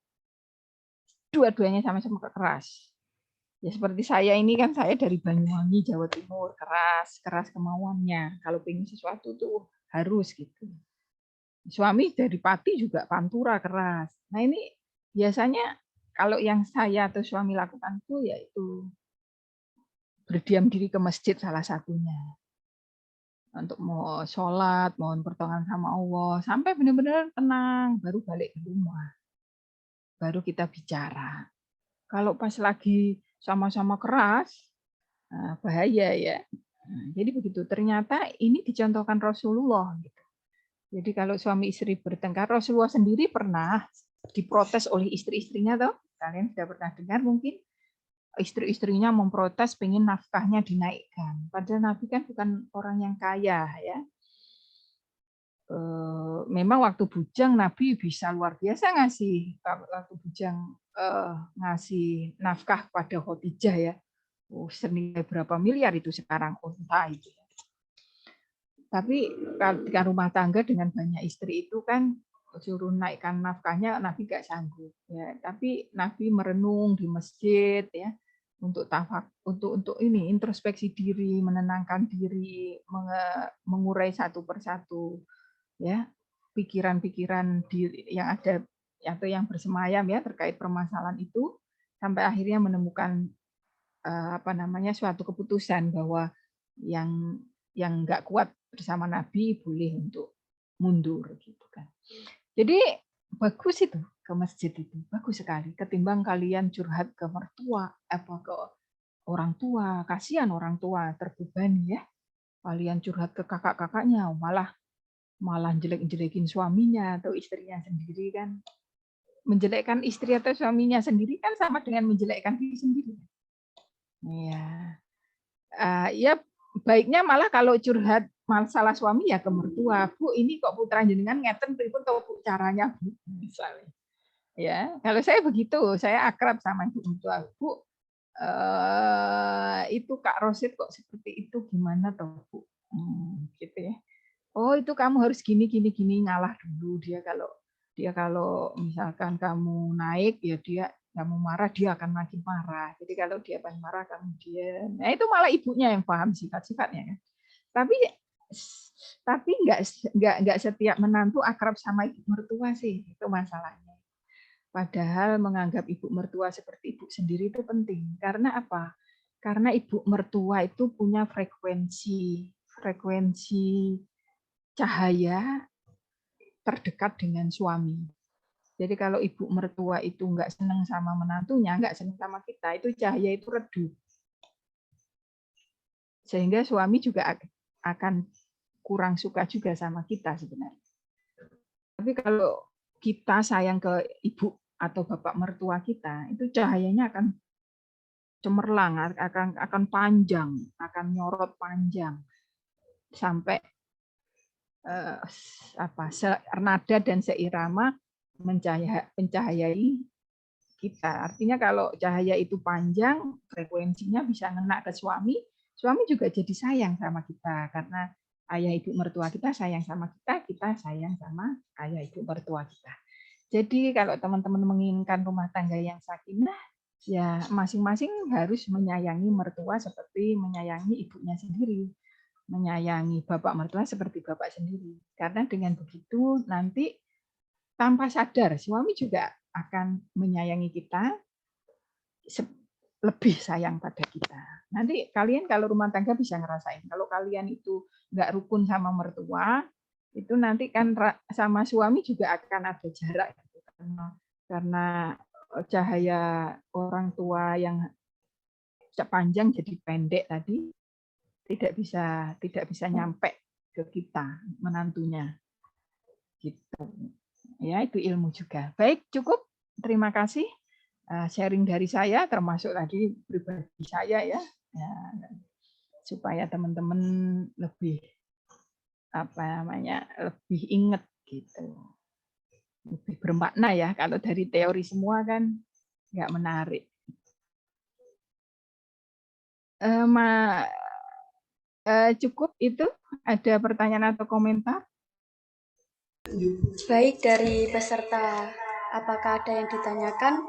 ya seperti saya ini kan saya dari Banyuwangi Jawa Timur, keras kemauannya. Kalau pengen sesuatu tuh harus gitu. Suami dari Pati juga Pantura keras. Nah ini biasanya kalau yang saya atau suami lakukan itu yaitu berdiam diri ke masjid salah satunya untuk mau sholat, mohon pertolongan sama Allah sampai benar-benar tenang, baru balik ke rumah, baru kita bicara. Kalau pas lagi sama-sama keras, bahaya ya. Jadi begitu. Ternyata ini dicontohkan Rasulullah. Jadi kalau suami istri bertengkar, Rasulullah sendiri pernah diprotes oleh istri-istrinya, toh kalian sudah pernah dengar mungkin. istri-istrinya memprotes pengen nafkahnya dinaikkan. Padahal Nabi kan bukan orang yang kaya ya. Memang waktu bujang Nabi bisa luar biasa ngasih waktu bujang ngasih nafkah pada Khadijah ya. Senilai berapa miliar itu sekarang unta itu. Tapi ketika rumah tangga dengan banyak istri itu kan suruh naikkan nafkahnya Nabi gak sanggup ya. Tapi Nabi merenung di masjid ya untuk untuk ini introspeksi diri, menenangkan diri, mengurai satu persatu ya pikiran-pikiran yang ada atau yang bersemayam ya terkait permasalahan itu sampai akhirnya menemukan suatu keputusan bahwa yang nggak kuat bersama Nabi boleh untuk mundur gitu kan. Jadi bagus itu ke masjid itu bagus sekali ketimbang kalian curhat ke mertua ke orang tua, kasihan orang tua terbebani ya. Kalian curhat ke kakak-kakaknya malah jelek-jelekin suaminya atau istrinya sendiri kan. Menjelekkan istri atau suaminya sendiri kan sama dengan menjelekkan diri sendiri. Ya. Ya baiknya malah kalau curhat masalah suami ya ke mertua. Bu, ini kok putra jenengan ngeten pripun to Bu caranya Bu misalnya. Ya, kalau saya begitu, saya akrab sama ibu mertua. Bu, itu Kak Rosid kok seperti itu gimana toh Bu? Gitu ya. Oh itu kamu harus gini ngalah dulu dia kalau misalkan kamu naik ya kamu marah dia akan makin marah. Jadi kalau dia paling marah kamu diam. Nah itu malah ibunya yang paham sifat-sifatnya kan. Tapi nggak setiap menantu akrab sama ibu mertua sih itu masalahnya. Padahal menganggap ibu mertua seperti ibu sendiri itu penting. Karena apa? Karena ibu mertua itu punya frekuensi cahaya terdekat dengan suami. Jadi kalau ibu mertua itu nggak senang sama menantunya, nggak senang sama kita, itu cahaya itu redup. Sehingga suami juga akan kurang suka juga sama kita sebenarnya. Tapi kalau kita sayang ke ibu atau bapak mertua kita, itu cahayanya akan cemerlang, akan panjang, akan nyorot panjang sampai senada dan seirama mencahayai kita. Artinya kalau cahaya itu panjang, frekuensinya bisa ngena ke suami, suami juga jadi sayang sama kita karena ayah ibu mertua kita sayang sama kita, kita sayang sama ayah ibu mertua kita. Jadi kalau teman-teman menginginkan rumah tangga yang sakinah, ya masing-masing harus menyayangi mertua seperti menyayangi ibunya sendiri. Menyayangi bapak mertua seperti bapak sendiri. Karena dengan begitu nanti tanpa sadar suami juga akan menyayangi kita lebih sayang pada kita. Nanti kalian kalau rumah tangga bisa ngerasain. Kalau kalian itu nggak rukun sama mertua, itu nanti kan sama suami juga akan ada jarak. Karena cahaya orang tua yang panjang jadi pendek tadi, tidak bisa nyampe ke kita menantunya gitu ya. Itu ilmu juga. Baik, cukup, terima kasih sharing dari saya termasuk tadi pribadi saya ya, supaya teman-teman lebih lebih ingat gitu, lebih bermakna ya. Kalau dari teori semua kan nggak menarik. Cukup itu. Ada pertanyaan atau komentar? Baik, dari peserta, apakah ada yang ditanyakan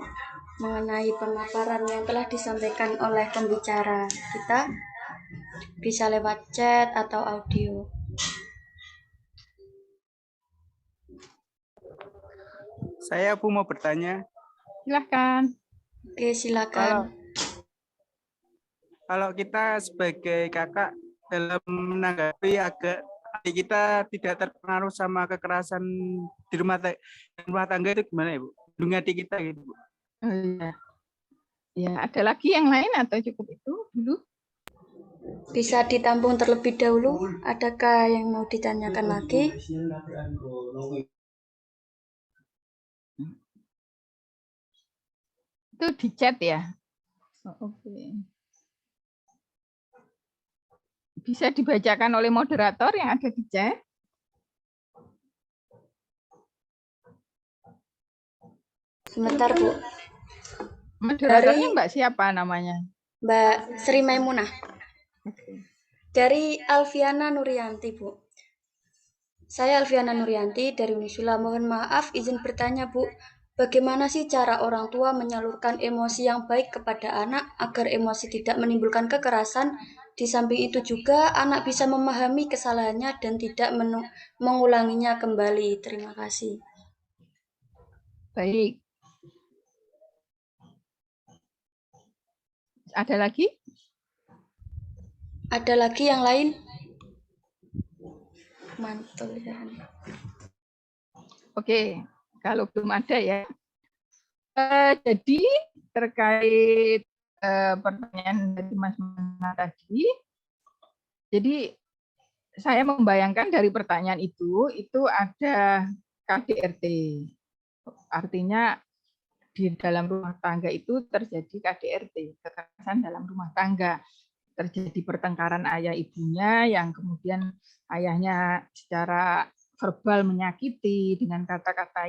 mengenai pemaparan yang telah disampaikan oleh pembicara kita? Bisa lewat chat atau audio. Saya Bu mau bertanya. Silahkan. Oke, silakan. Kalau kita sebagai kakak dalam menanggapi kita tidak terpengaruh sama kekerasan di rumah tangga itu gimana Ibu? Lindungi adik kita gitu Bu. Oh, iya. Ya, ada lagi yang lain atau cukup itu dulu? Bisa ditampung terlebih dahulu. Adakah yang mau ditanyakan lagi? Itu di chat ya. Oke. Bisa dibacakan oleh moderator yang ada di chat. Sebentar, Bu. Moderatornya Mbak siapa namanya? Mbak Sri Maimunah. Oke. Dari Alfiana Nurianti, Bu. Saya Alfiana Nurianti dari Unisula. Mohon maaf, izin bertanya, Bu. Bagaimana sih cara orang tua menyalurkan emosi yang baik kepada anak agar emosi tidak menimbulkan kekerasan? Di samping itu juga anak bisa memahami kesalahannya dan tidak mengulanginya kembali. Terima kasih. Baik. Ada lagi? Ada lagi yang lain? Mantul ya. Oke, kalau belum ada ya. Jadi terkait pertanyaan dari Mas Mana tadi, jadi saya membayangkan dari pertanyaan itu ada KDRT. Artinya di dalam rumah tangga itu terjadi KDRT, kekerasan dalam rumah tangga. Terjadi pertengkaran ayah ibunya yang kemudian ayahnya secara verbal menyakiti dengan kata-kata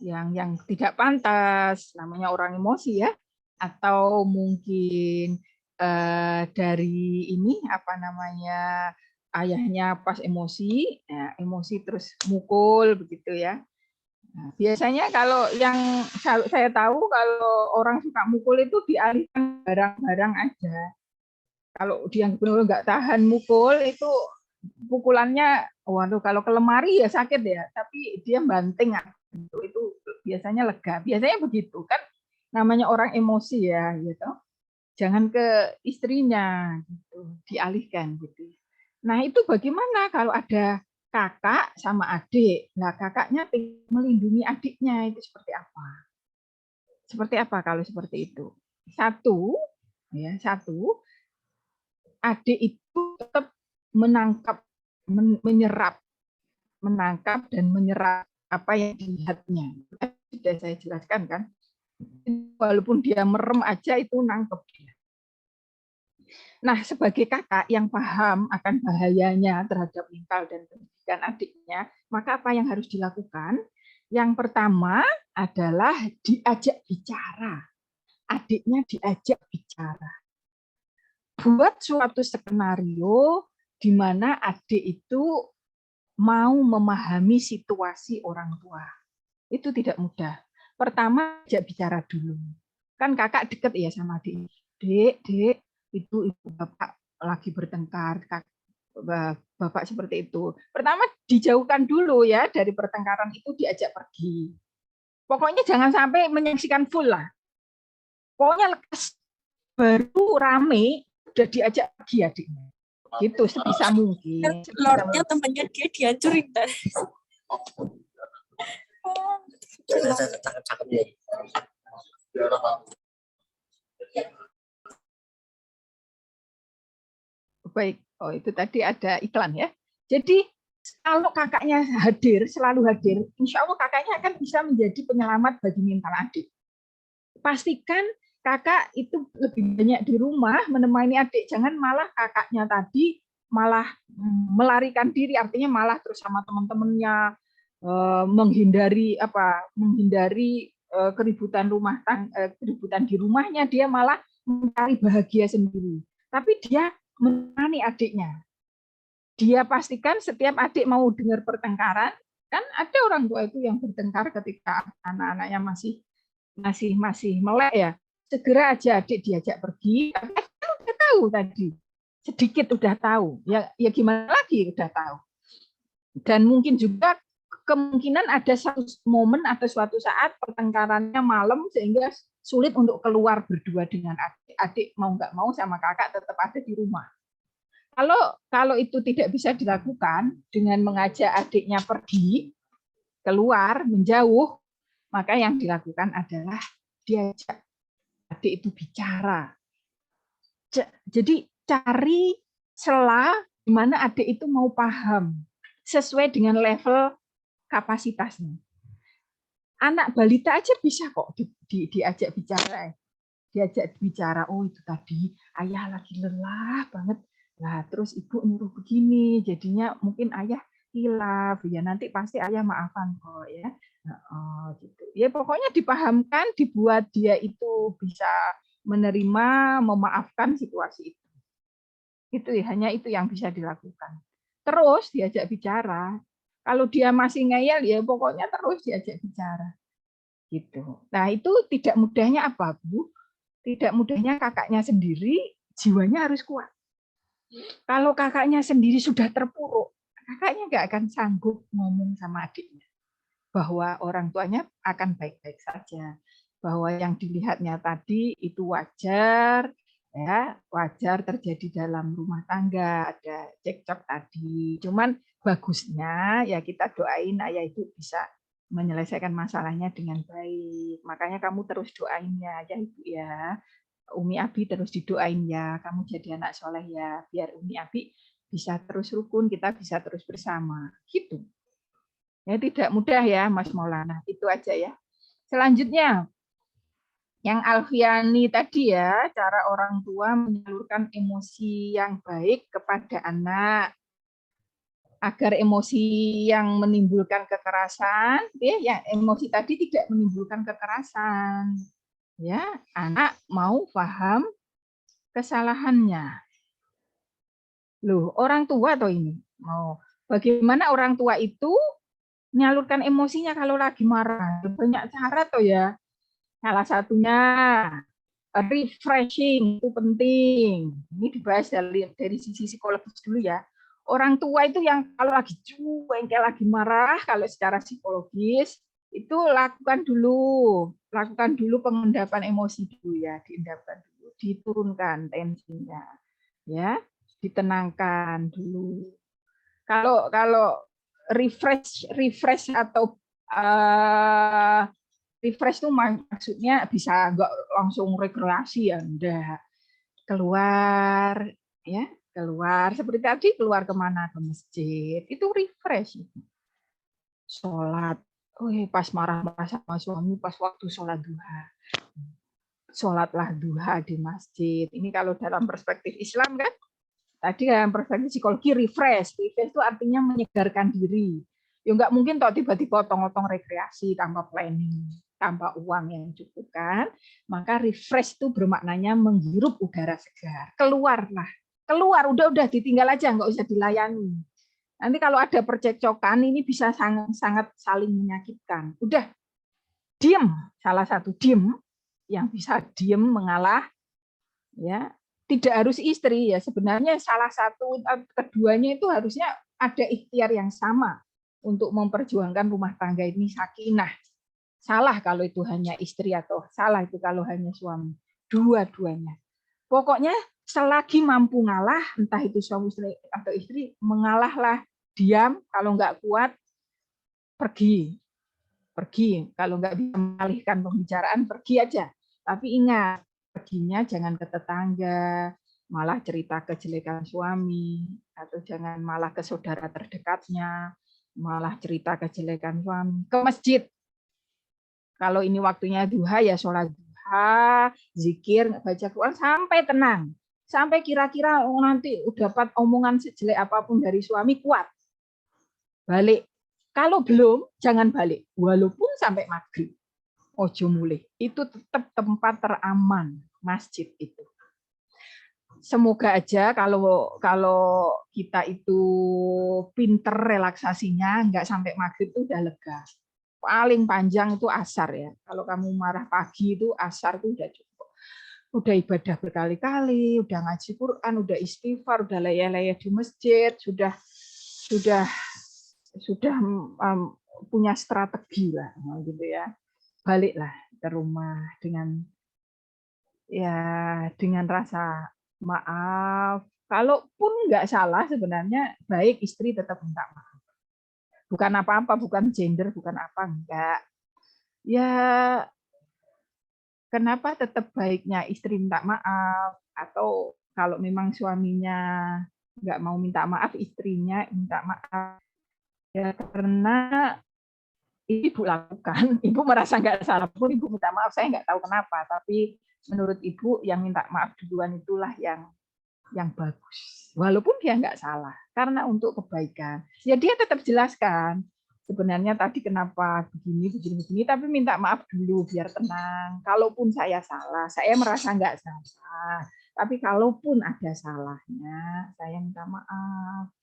yang tidak pantas, namanya orang emosi ya, atau mungkin dari ini apa namanya ayahnya pas emosi, ya, emosi terus mukul begitu ya. Nah, biasanya kalau yang saya tahu kalau orang suka mukul itu dialihkan barang-barang aja. Kalau dia benar nggak tahan mukul itu pukulannya, waduh kalau ke lemari ya sakit ya, tapi dia banting itu biasanya lega. Biasanya begitu kan, namanya orang emosi ya, gitu. Jangan ke istrinya, gitu, dialihkan gitu. Nah itu bagaimana kalau ada kakak sama adik? Nah kakaknya melindungi adiknya itu seperti apa? Seperti apa kalau seperti itu? Satu, adik itu tetap menangkap, menangkap dan menyerap apa yang dilihatnya. Sudah saya jelaskan kan. Walaupun dia merem aja itu nangkep dia. Nah, sebagai kakak yang paham akan bahayanya terhadap mental dan pendidikan adiknya, maka apa yang harus dilakukan? Yang pertama adalah diajak bicara. Adiknya diajak bicara. Buat suatu skenario di mana adik itu mau memahami situasi orang tua. Itu tidak mudah. Pertama, ajak bicara dulu. Kan kakak deket ya sama adik. Dek, itu ibu bapak lagi bertengkar. Bapak seperti itu. Pertama, dijauhkan dulu ya dari pertengkaran itu, diajak pergi. Pokoknya jangan sampai menyaksikan full lah. Pokoknya lekas baru rame udah diajak pergi adiknya gitu sebisa mungkin. Lordnya temannya dia dihancurin kan. Baik, oh itu tadi ada iklan ya. Jadi kalau kakaknya hadir, selalu hadir, insya Allah kakaknya akan bisa menjadi penyelamat bagi mental adik. Pastikan kakak itu lebih banyak di rumah menemani adik, jangan malah kakaknya tadi malah melarikan diri, artinya malah terus sama teman-temannya menghindari keributan keributan di rumahnya, dia malah mencari bahagia sendiri. Tapi dia menemani adiknya. Dia pastikan setiap adik mau dengar pertengkaran, kan ada orang tua itu yang bertengkar ketika anak-anaknya masih melek ya, segera aja adik diajak pergi. Tapi udah tahu tadi, sedikit udah tahu, ya gimana lagi udah tahu. Dan mungkin juga kemungkinan ada satu momen atau suatu saat pertengkarannya malam sehingga sulit untuk keluar berdua dengan adik. Adik mau nggak mau sama kakak tetap ada di rumah. Kalau itu tidak bisa dilakukan dengan mengajak adiknya pergi keluar menjauh, maka yang dilakukan adalah diajak adik itu bicara. Jadi cari celah di mana adik itu mau paham sesuai dengan level kapasitasnya. Anak balita aja bisa kok diajak bicara. diajak bicara, oh itu tadi ayah lagi lelah banget. Nah, terus ibu nyuruh begini, jadinya mungkin ayah hilaf, ya nanti pasti ayah maafan kok ya. Gitu. Ya pokoknya dipahamkan, dibuat dia itu bisa menerima, memaafkan situasi itu. Itu ya, hanya itu yang bisa dilakukan. Terus diajak bicara. Kalau dia masih ngeyel ya pokoknya terus diajak bicara. Gitu. Nah, itu tidak mudahnya apa, Bu? Tidak mudahnya kakaknya sendiri, jiwanya harus kuat. Kalau kakaknya sendiri sudah terpuruk, kakaknya nggak akan sanggup ngomong sama adiknya bahwa orang tuanya akan baik-baik saja, bahwa yang dilihatnya tadi itu wajar, ya wajar terjadi dalam rumah tangga, ada cekcok tadi. Cuman bagusnya ya kita doain ayah itu bisa menyelesaikan masalahnya dengan baik. Makanya kamu terus doain ya Ibu ya. Umi Abi terus didoain ya, kamu jadi anak soleh ya, biar Umi Abi bisa terus rukun, kita bisa terus bersama. Gitu. Ya, tidak mudah ya Mas Maulana, itu aja ya. Selanjutnya, yang Alfiani tadi ya, cara orang tua menyalurkan emosi yang baik kepada anak, agar emosi yang menimbulkan kekerasan, ya emosi tadi tidak menimbulkan kekerasan. Ya, anak mau paham kesalahannya. Loh, orang tua toh ini. Bagaimana orang tua itu menyalurkan emosinya kalau lagi marah? Banyak cara toh ya. Salah satunya refreshing itu penting. Ini dibahas dari sisi psikologis dulu ya. Orang tua itu yang kalau lagi cuek, lagi marah, kalau secara psikologis itu lakukan dulu pengendapan emosi dulu ya, diendapkan dulu, diturunkan tensinya, ya, ditenangkan dulu. Kalau refresh atau refresh itu maksudnya bisa nggak langsung rekreasi ya, enggak, keluar ya, keluar seperti tadi, keluar kemana, ke masjid, itu refresh. Sholat, pas marah-marah sama suami pas waktu sholat duha, sholatlah duha di masjid. Ini kalau dalam perspektif Islam kan, tadi dalam perspektif psikologi refresh itu artinya menyegarkan diri. Ya nggak mungkin toh tiba-tiba otong-otong rekreasi tanpa planning, tanpa uang yang cukup kan. Maka refresh itu bermaknanya menghirup udara segar. Keluarlah, keluar, udah ditinggal aja, nggak usah dilayani. Nanti kalau ada percekcokan ini bisa sangat saling menyakitkan. Udah, diem, salah satu diem, yang bisa diem mengalah, ya tidak harus istri ya, sebenarnya salah satu keduanya itu harusnya ada ikhtiar yang sama untuk memperjuangkan rumah tangga ini sakinah. Salah kalau itu hanya istri atau salah itu kalau hanya suami. Dua-duanya. Pokoknya selagi mampu ngalah, entah itu suami atau istri, mengalahlah, diam, kalau nggak kuat, pergi. Kalau nggak bisa mengalihkan pembicaraan, pergi aja. Tapi ingat, perginya jangan ke tetangga, malah cerita kejelekan suami, atau jangan malah ke saudara terdekatnya, malah cerita kejelekan suami, ke masjid. Kalau ini waktunya duha, ya sholat duha, zikir, baca Quran, sampai tenang. Sampai kira-kira nanti dapat omongan sejelek apapun dari suami, kuat. Balik. Kalau belum, jangan balik. Walaupun sampai maghrib. Ojo mulih. Itu tetap tempat teraman, masjid itu. Semoga aja kalau kita itu pinter relaksasinya, nggak sampai maghrib itu udah lega. Paling panjang itu asar ya. Kalau kamu marah pagi itu asar itu udah cukup. Udah ibadah berkali-kali, udah ngaji Quran, udah istighfar, udah layah-layah di masjid, sudah punya strategi lah, gitu ya. Baliklah ke rumah dengan rasa maaf. Kalaupun nggak salah sebenarnya baik istri tetap minta maaf. Bukan apa-apa, bukan gender, bukan apa, enggak. Ya, kenapa tetap baiknya istri minta maaf? Atau kalau memang suaminya nggak mau minta maaf, istrinya minta maaf. Ya, karena ibu lakukan, ibu merasa nggak salah pun ibu minta maaf, saya nggak tahu kenapa, tapi menurut Ibu yang minta maaf duluan itulah yang bagus. Walaupun dia nggak salah, karena untuk kebaikan. Ya dia tetap jelaskan. Sebenarnya tadi kenapa begini, tapi minta maaf dulu biar tenang. Kalaupun saya salah, saya merasa nggak salah. Tapi kalaupun ada salahnya, saya minta maaf.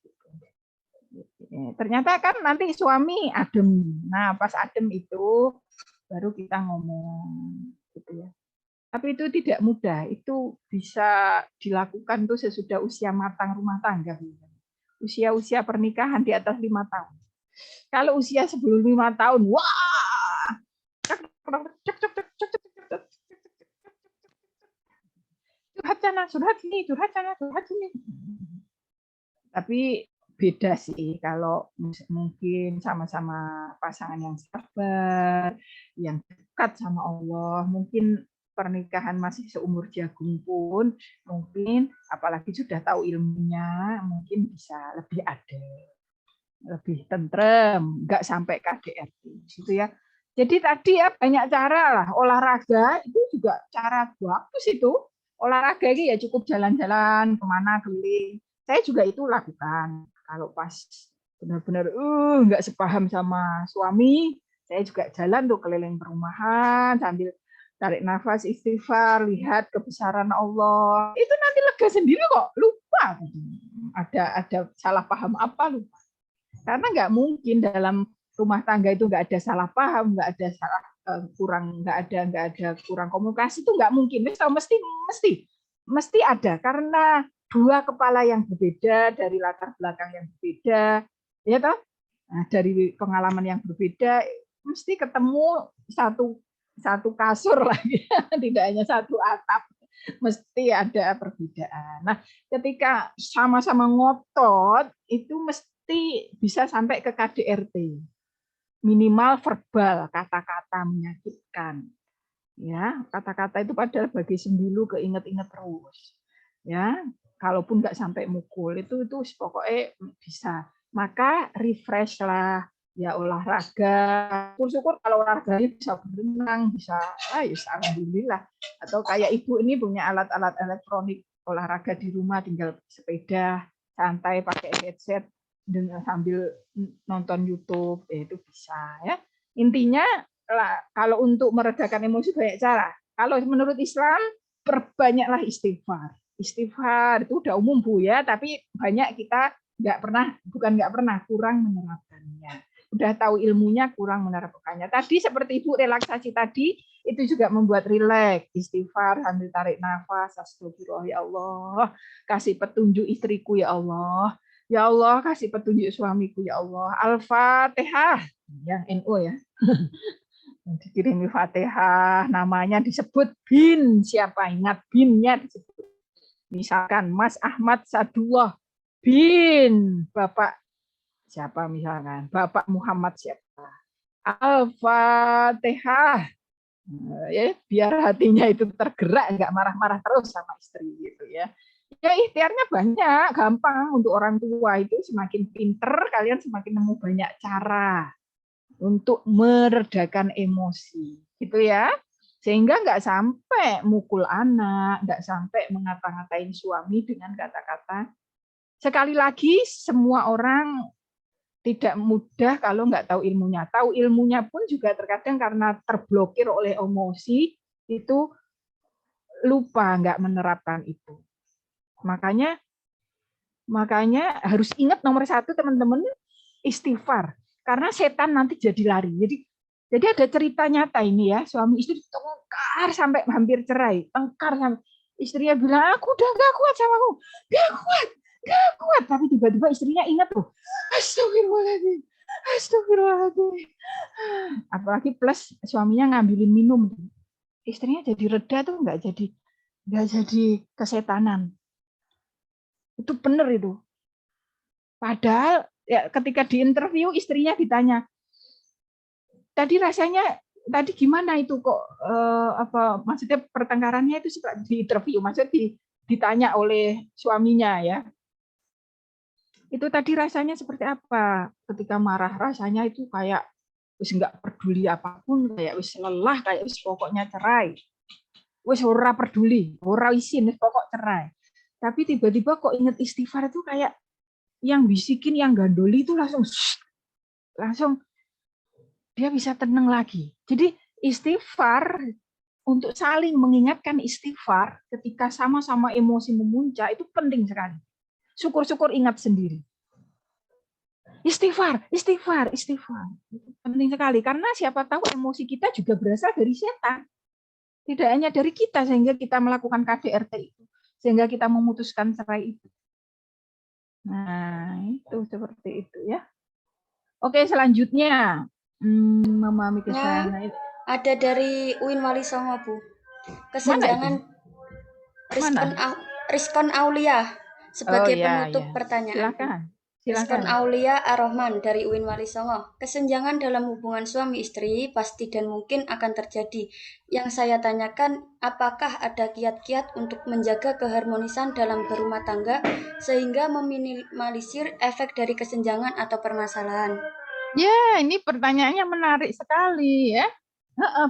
Ternyata kan nanti suami adem. Nah, pas adem itu baru kita ngomong, gitu ya. Tapi itu tidak mudah. Itu bisa dilakukan tuh sesudah usia matang rumah tangga. Usia pernikahan di atas 5 tahun. Kalau usia sebelum 5 tahun, wah, curhat sini. Tapi beda sih kalau mungkin sama-sama pasangan yang sabar, yang dekat sama Allah, mungkin pernikahan masih seumur jagung pun, mungkin apalagi sudah tahu ilmunya, mungkin bisa lebih adem, lebih tentrem, nggak sampai KDRT, gitu ya. Jadi tadi ya banyak cara lah, olahraga itu juga cara bagus itu. Olahraga ini ya cukup jalan-jalan kemana keliling. Saya juga itu lakukan. Kalau pas benar-benar nggak sepaham sama suami, saya juga jalan tuh keliling perumahan sambil tarik nafas, istighfar, lihat kebesaran Allah. Itu nanti lega sendiri kok, lupa. Ada salah paham apa lupa. Karena nggak mungkin dalam rumah tangga itu nggak ada salah paham, nggak ada salah nggak ada kurang komunikasi, itu nggak mungkin. Mesti ada, karena dua kepala yang berbeda dari latar belakang yang berbeda, ya toh, nah, dari pengalaman yang berbeda, mesti ketemu satu kasur lagi, tidak hanya satu atap, mesti ada perbedaan. Nah, ketika sama-sama ngotot, itu mesti bisa sampai ke KDRT, minimal verbal, kata-kata menyakitkan. Ya, kata-kata itu padahal bagi sembilu keinget-inget terus. Ya, kalaupun nggak sampai mukul itu pokoknya bisa. Maka refresh lah, ya olahraga. Syukur kalau olahraganya bisa berenang, bisa, ya alhamdulillah. Atau kayak ibu ini punya alat-alat elektronik olahraga di rumah, tinggal sepeda, santai pakai headset dengan sambil nonton YouTube, itu bisa ya. Intinya kalau untuk meredakan emosi banyak cara. Kalau menurut Islam perbanyaklah istighfar. Istighfar itu udah umum Bu ya, tapi banyak kita kurang menerapkannya. Udah tahu ilmunya kurang menerapkannya. Tadi seperti Ibu relaksasi tadi itu juga membuat rileks, istighfar sambil tarik nafas, astagfirullah ya Allah, kasih petunjuk istriku ya Allah. Ya Allah, kasih petunjuk suamiku ya Allah. Al-Fatihah. Yang NU ya. Dikirimi Fatihah, namanya disebut bin. Siapa ingat binnya disebut. Misalkan Mas Ahmad Sadullah bin Bapak siapa misalkan? Bapak Muhammad siapa? Al-Fatihah. Ya, biar hatinya itu tergerak, nggak marah-marah terus sama istri gitu ya. Ya ikhtiarnya banyak, gampang untuk orang tua itu semakin pinter, kalian semakin nemu banyak cara untuk meredakan emosi, gitu ya. Sehingga nggak sampai mukul anak, nggak sampai ngata-ngatain suami dengan kata-kata. Sekali lagi, semua orang tidak mudah kalau nggak tahu ilmunya. Tahu ilmunya pun juga terkadang karena terblokir oleh emosi, itu lupa nggak menerapkan itu. Makanya harus ingat nomor satu teman-teman, istighfar. Karena setan nanti jadi lari. Jadi ada cerita nyata ini ya, suami istri tengkar sampai hampir cerai. Tengkar sampai istrinya bilang, aku udah nggak kuat sama kamu. Nggak kuat. Tapi tiba-tiba istrinya ingat tuh, astagfirullahaladzim. Apalagi plus suaminya ngambilin minum. Istrinya jadi reda tuh, nggak jadi kesetanan. Itu benar itu. Padahal ya, ketika diinterview istrinya ditanya, tadi gimana itu kok maksudnya pertengkarannya itu diinterview, maksudnya ditanya oleh suaminya ya. Itu tadi rasanya seperti apa? Ketika marah rasanya itu kayak wis nggak peduli apapun, kayak wis lelah, kayak wis pokoknya cerai. wis ora peduli, ora isin, wis pokok cerai. Tapi tiba-tiba kok inget istighfar itu kayak yang bisikin, yang gandoli itu langsung dia bisa tenang lagi. Jadi istighfar untuk saling mengingatkan istighfar ketika sama-sama emosi memuncak itu penting sekali. Syukur-syukur ingat sendiri. Istighfar, istighfar, istighfar. Itu penting sekali karena siapa tahu emosi kita juga berasal dari setan. Tidak hanya dari kita sehingga kita melakukan KDRT itu, sehingga kita memutuskan cerai itu. Nah, itu seperti itu ya. Oke, selanjutnya memahami kesalahan. Ada dari Uin Wali Songo, Bu. Kesenjangan Rizkon Aulia sebagai penutup pertanyaan. Rizkon Aulia Ar-Rahman dari Uin Wali Songo. Kesenjangan dalam hubungan suami istri pasti dan mungkin akan terjadi. Yang saya tanyakan, apakah ada kiat-kiat untuk menjaga keharmonisan dalam berumah tangga sehingga meminimalisir efek dari kesenjangan atau permasalahan? Ya, ini pertanyaannya menarik sekali ya.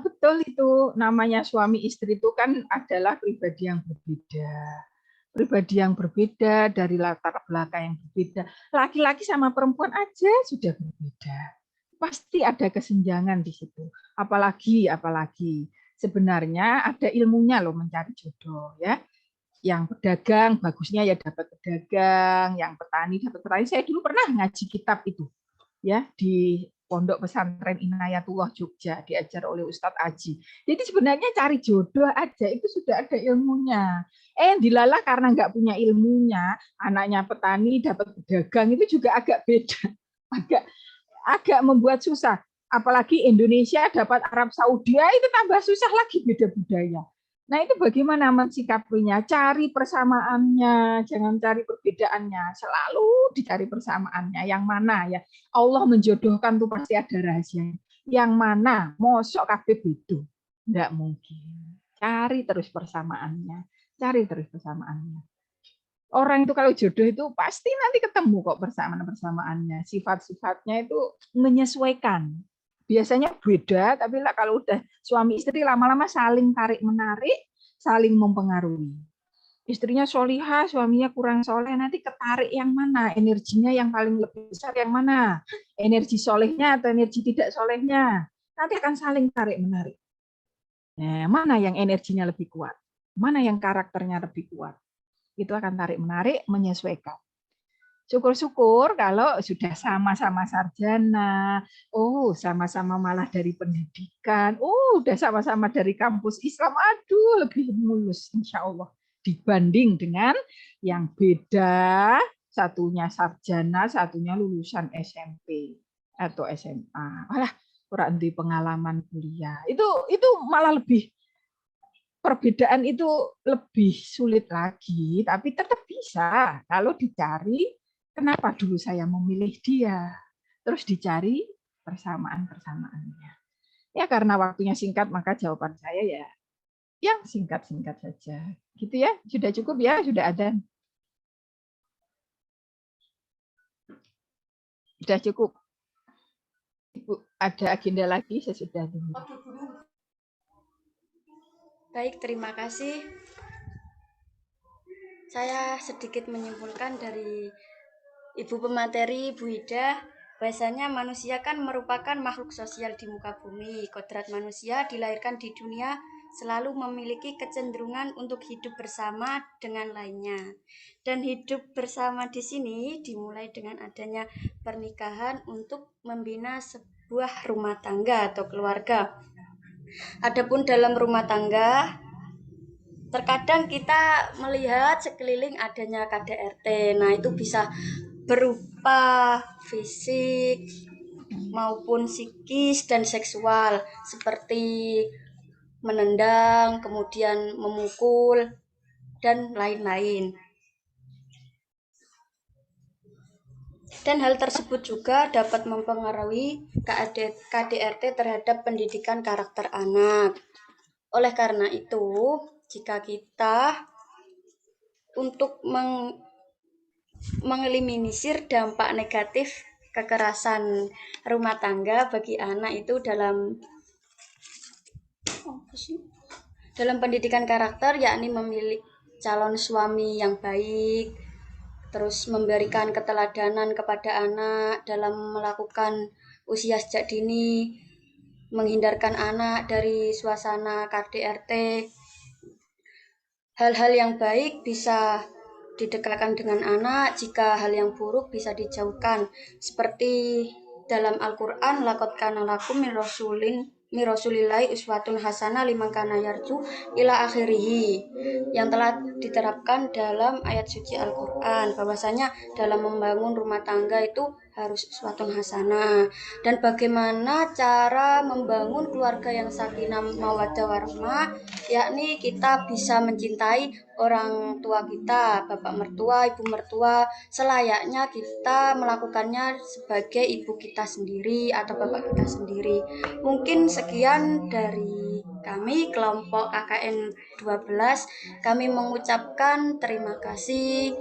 Betul itu, namanya suami istri itu kan adalah pribadi yang berbeda. Pribadi yang berbeda dari latar belakang yang berbeda. Laki-laki sama perempuan aja sudah berbeda. Pasti ada kesenjangan di situ. Apalagi sebenarnya ada ilmunya loh mencari jodoh ya. Yang pedagang bagusnya ya dapat pedagang, yang petani dapat petani. Saya dulu pernah ngaji kitab itu ya di Pondok Pesantren Inayatullah Jogja, diajar oleh Ustadz Aji. Jadi sebenarnya cari jodoh aja itu sudah ada ilmunya. Dilalah karena nggak punya ilmunya, anaknya petani dapat pedagang itu juga agak beda, agak membuat susah. Apalagi Indonesia dapat Arab Saudi, itu tambah susah lagi, beda budaya. Nah, itu bagaimana mensikapinya? Cari persamaannya, jangan cari perbedaannya. Selalu dicari persamaannya. Yang mana ya? Allah menjodohkan tuh pasti ada rahasianya. Yang mana? Mosok kabeh beda. Enggak mungkin. Cari terus persamaannya. Cari terus persamaannya. Orang itu kalau jodoh itu pasti nanti ketemu kok persamaan-persamaannya. Sifat-sifatnya itu menyesuaikan. Biasanya beda, tapi lah kalau udah suami istri lama-lama saling tarik-menarik, saling mempengaruhi. Istrinya solihah, suaminya kurang soleh, nanti ketarik yang mana? Energinya yang paling lebih besar yang mana? Energi solehnya atau energi tidak solehnya? Nanti akan saling tarik-menarik. Nah, mana yang energinya lebih kuat? Mana yang karakternya lebih kuat? Itu akan tarik-menarik, menyesuaikan. Syukur-syukur kalau sudah sama-sama sarjana, sama-sama malah dari pendidikan, udah sama-sama dari kampus Islam, aduh lebih mulus insya Allah dibanding dengan yang beda, satunya sarjana, satunya lulusan SMP atau SMA. Alah, kurang di pengalaman kuliah. Itu malah lebih perbedaan itu lebih sulit lagi, tapi tetap bisa kalau dicari. Kenapa dulu saya memilih dia? Terus dicari persamaan-persamaannya. Ya karena waktunya singkat, maka jawaban saya ya yang singkat-singkat saja. Gitu ya, sudah cukup ya, sudah ada. Sudah cukup. Ibu, ada agenda lagi sesudah ini. Baik, terima kasih. Saya sedikit menyimpulkan dari Ibu pemateri, Bu Ida, bahasanya manusia kan merupakan makhluk sosial di muka bumi. Kodrat manusia dilahirkan di dunia selalu memiliki kecenderungan untuk hidup bersama dengan lainnya. Dan hidup bersama di sini dimulai dengan adanya pernikahan untuk membina sebuah rumah tangga atau keluarga. Adapun dalam rumah tangga, terkadang kita melihat sekeliling adanya KDRT. Nah, itu bisa berupa fisik maupun psikis dan seksual, seperti menendang, kemudian memukul, dan lain-lain. Dan hal tersebut juga dapat mempengaruhi KDRT terhadap pendidikan karakter anak. Oleh karena itu, jika kita untuk mengeliminir dampak negatif kekerasan rumah tangga bagi anak itu dalam Dalam pendidikan karakter yakni memilih calon suami yang baik, terus memberikan keteladanan kepada anak dalam melakukan usia sejak dini, menghindarkan anak dari suasana KDRT. Hal-hal yang baik bisa didekatkan dengan anak, jika hal yang buruk bisa dijauhkan. Seperti dalam Al-Quran, laqad kana lakum min rasulillahi uswatun hasanah liman kana yarju ila akhirih, yang telah diterapkan dalam ayat suci Al-Quran, bahwasanya dalam membangun rumah tangga itu harus uswatun hasanah. Dan bagaimana cara membangun keluarga yang sakinah mawaddah warahmah, yakni kita bisa mencintai orang tua kita, bapak mertua, ibu mertua, selayaknya kita melakukannya sebagai ibu kita sendiri atau bapak kita sendiri. Mungkin sekian dari kami kelompok KKN 12. Kami mengucapkan terima kasih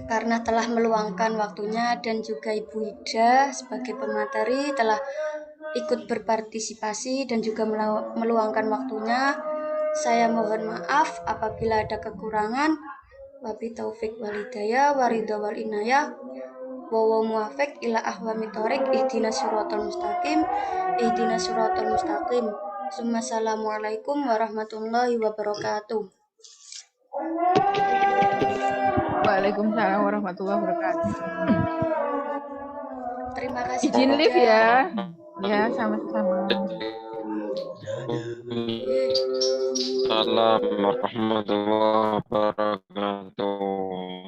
karena telah meluangkan waktunya, dan juga Ibu Ida sebagai pemateri telah ikut berpartisipasi dan juga meluangkan waktunya. Saya mohon maaf apabila ada kekurangan. Wabi taufik walhidayah waridho wal inayah wa muwafiq ila ahwami thoriq ihdinas siratal mustaqim. Assalamualaikum warahmatullahi wabarakatuh. Waalaikumsalam warahmatullahi wabarakatuh. Terima kasih. Izin live ya. Ya, sama-sama. Assalamualaikum warahmatullahi wabarakatuh.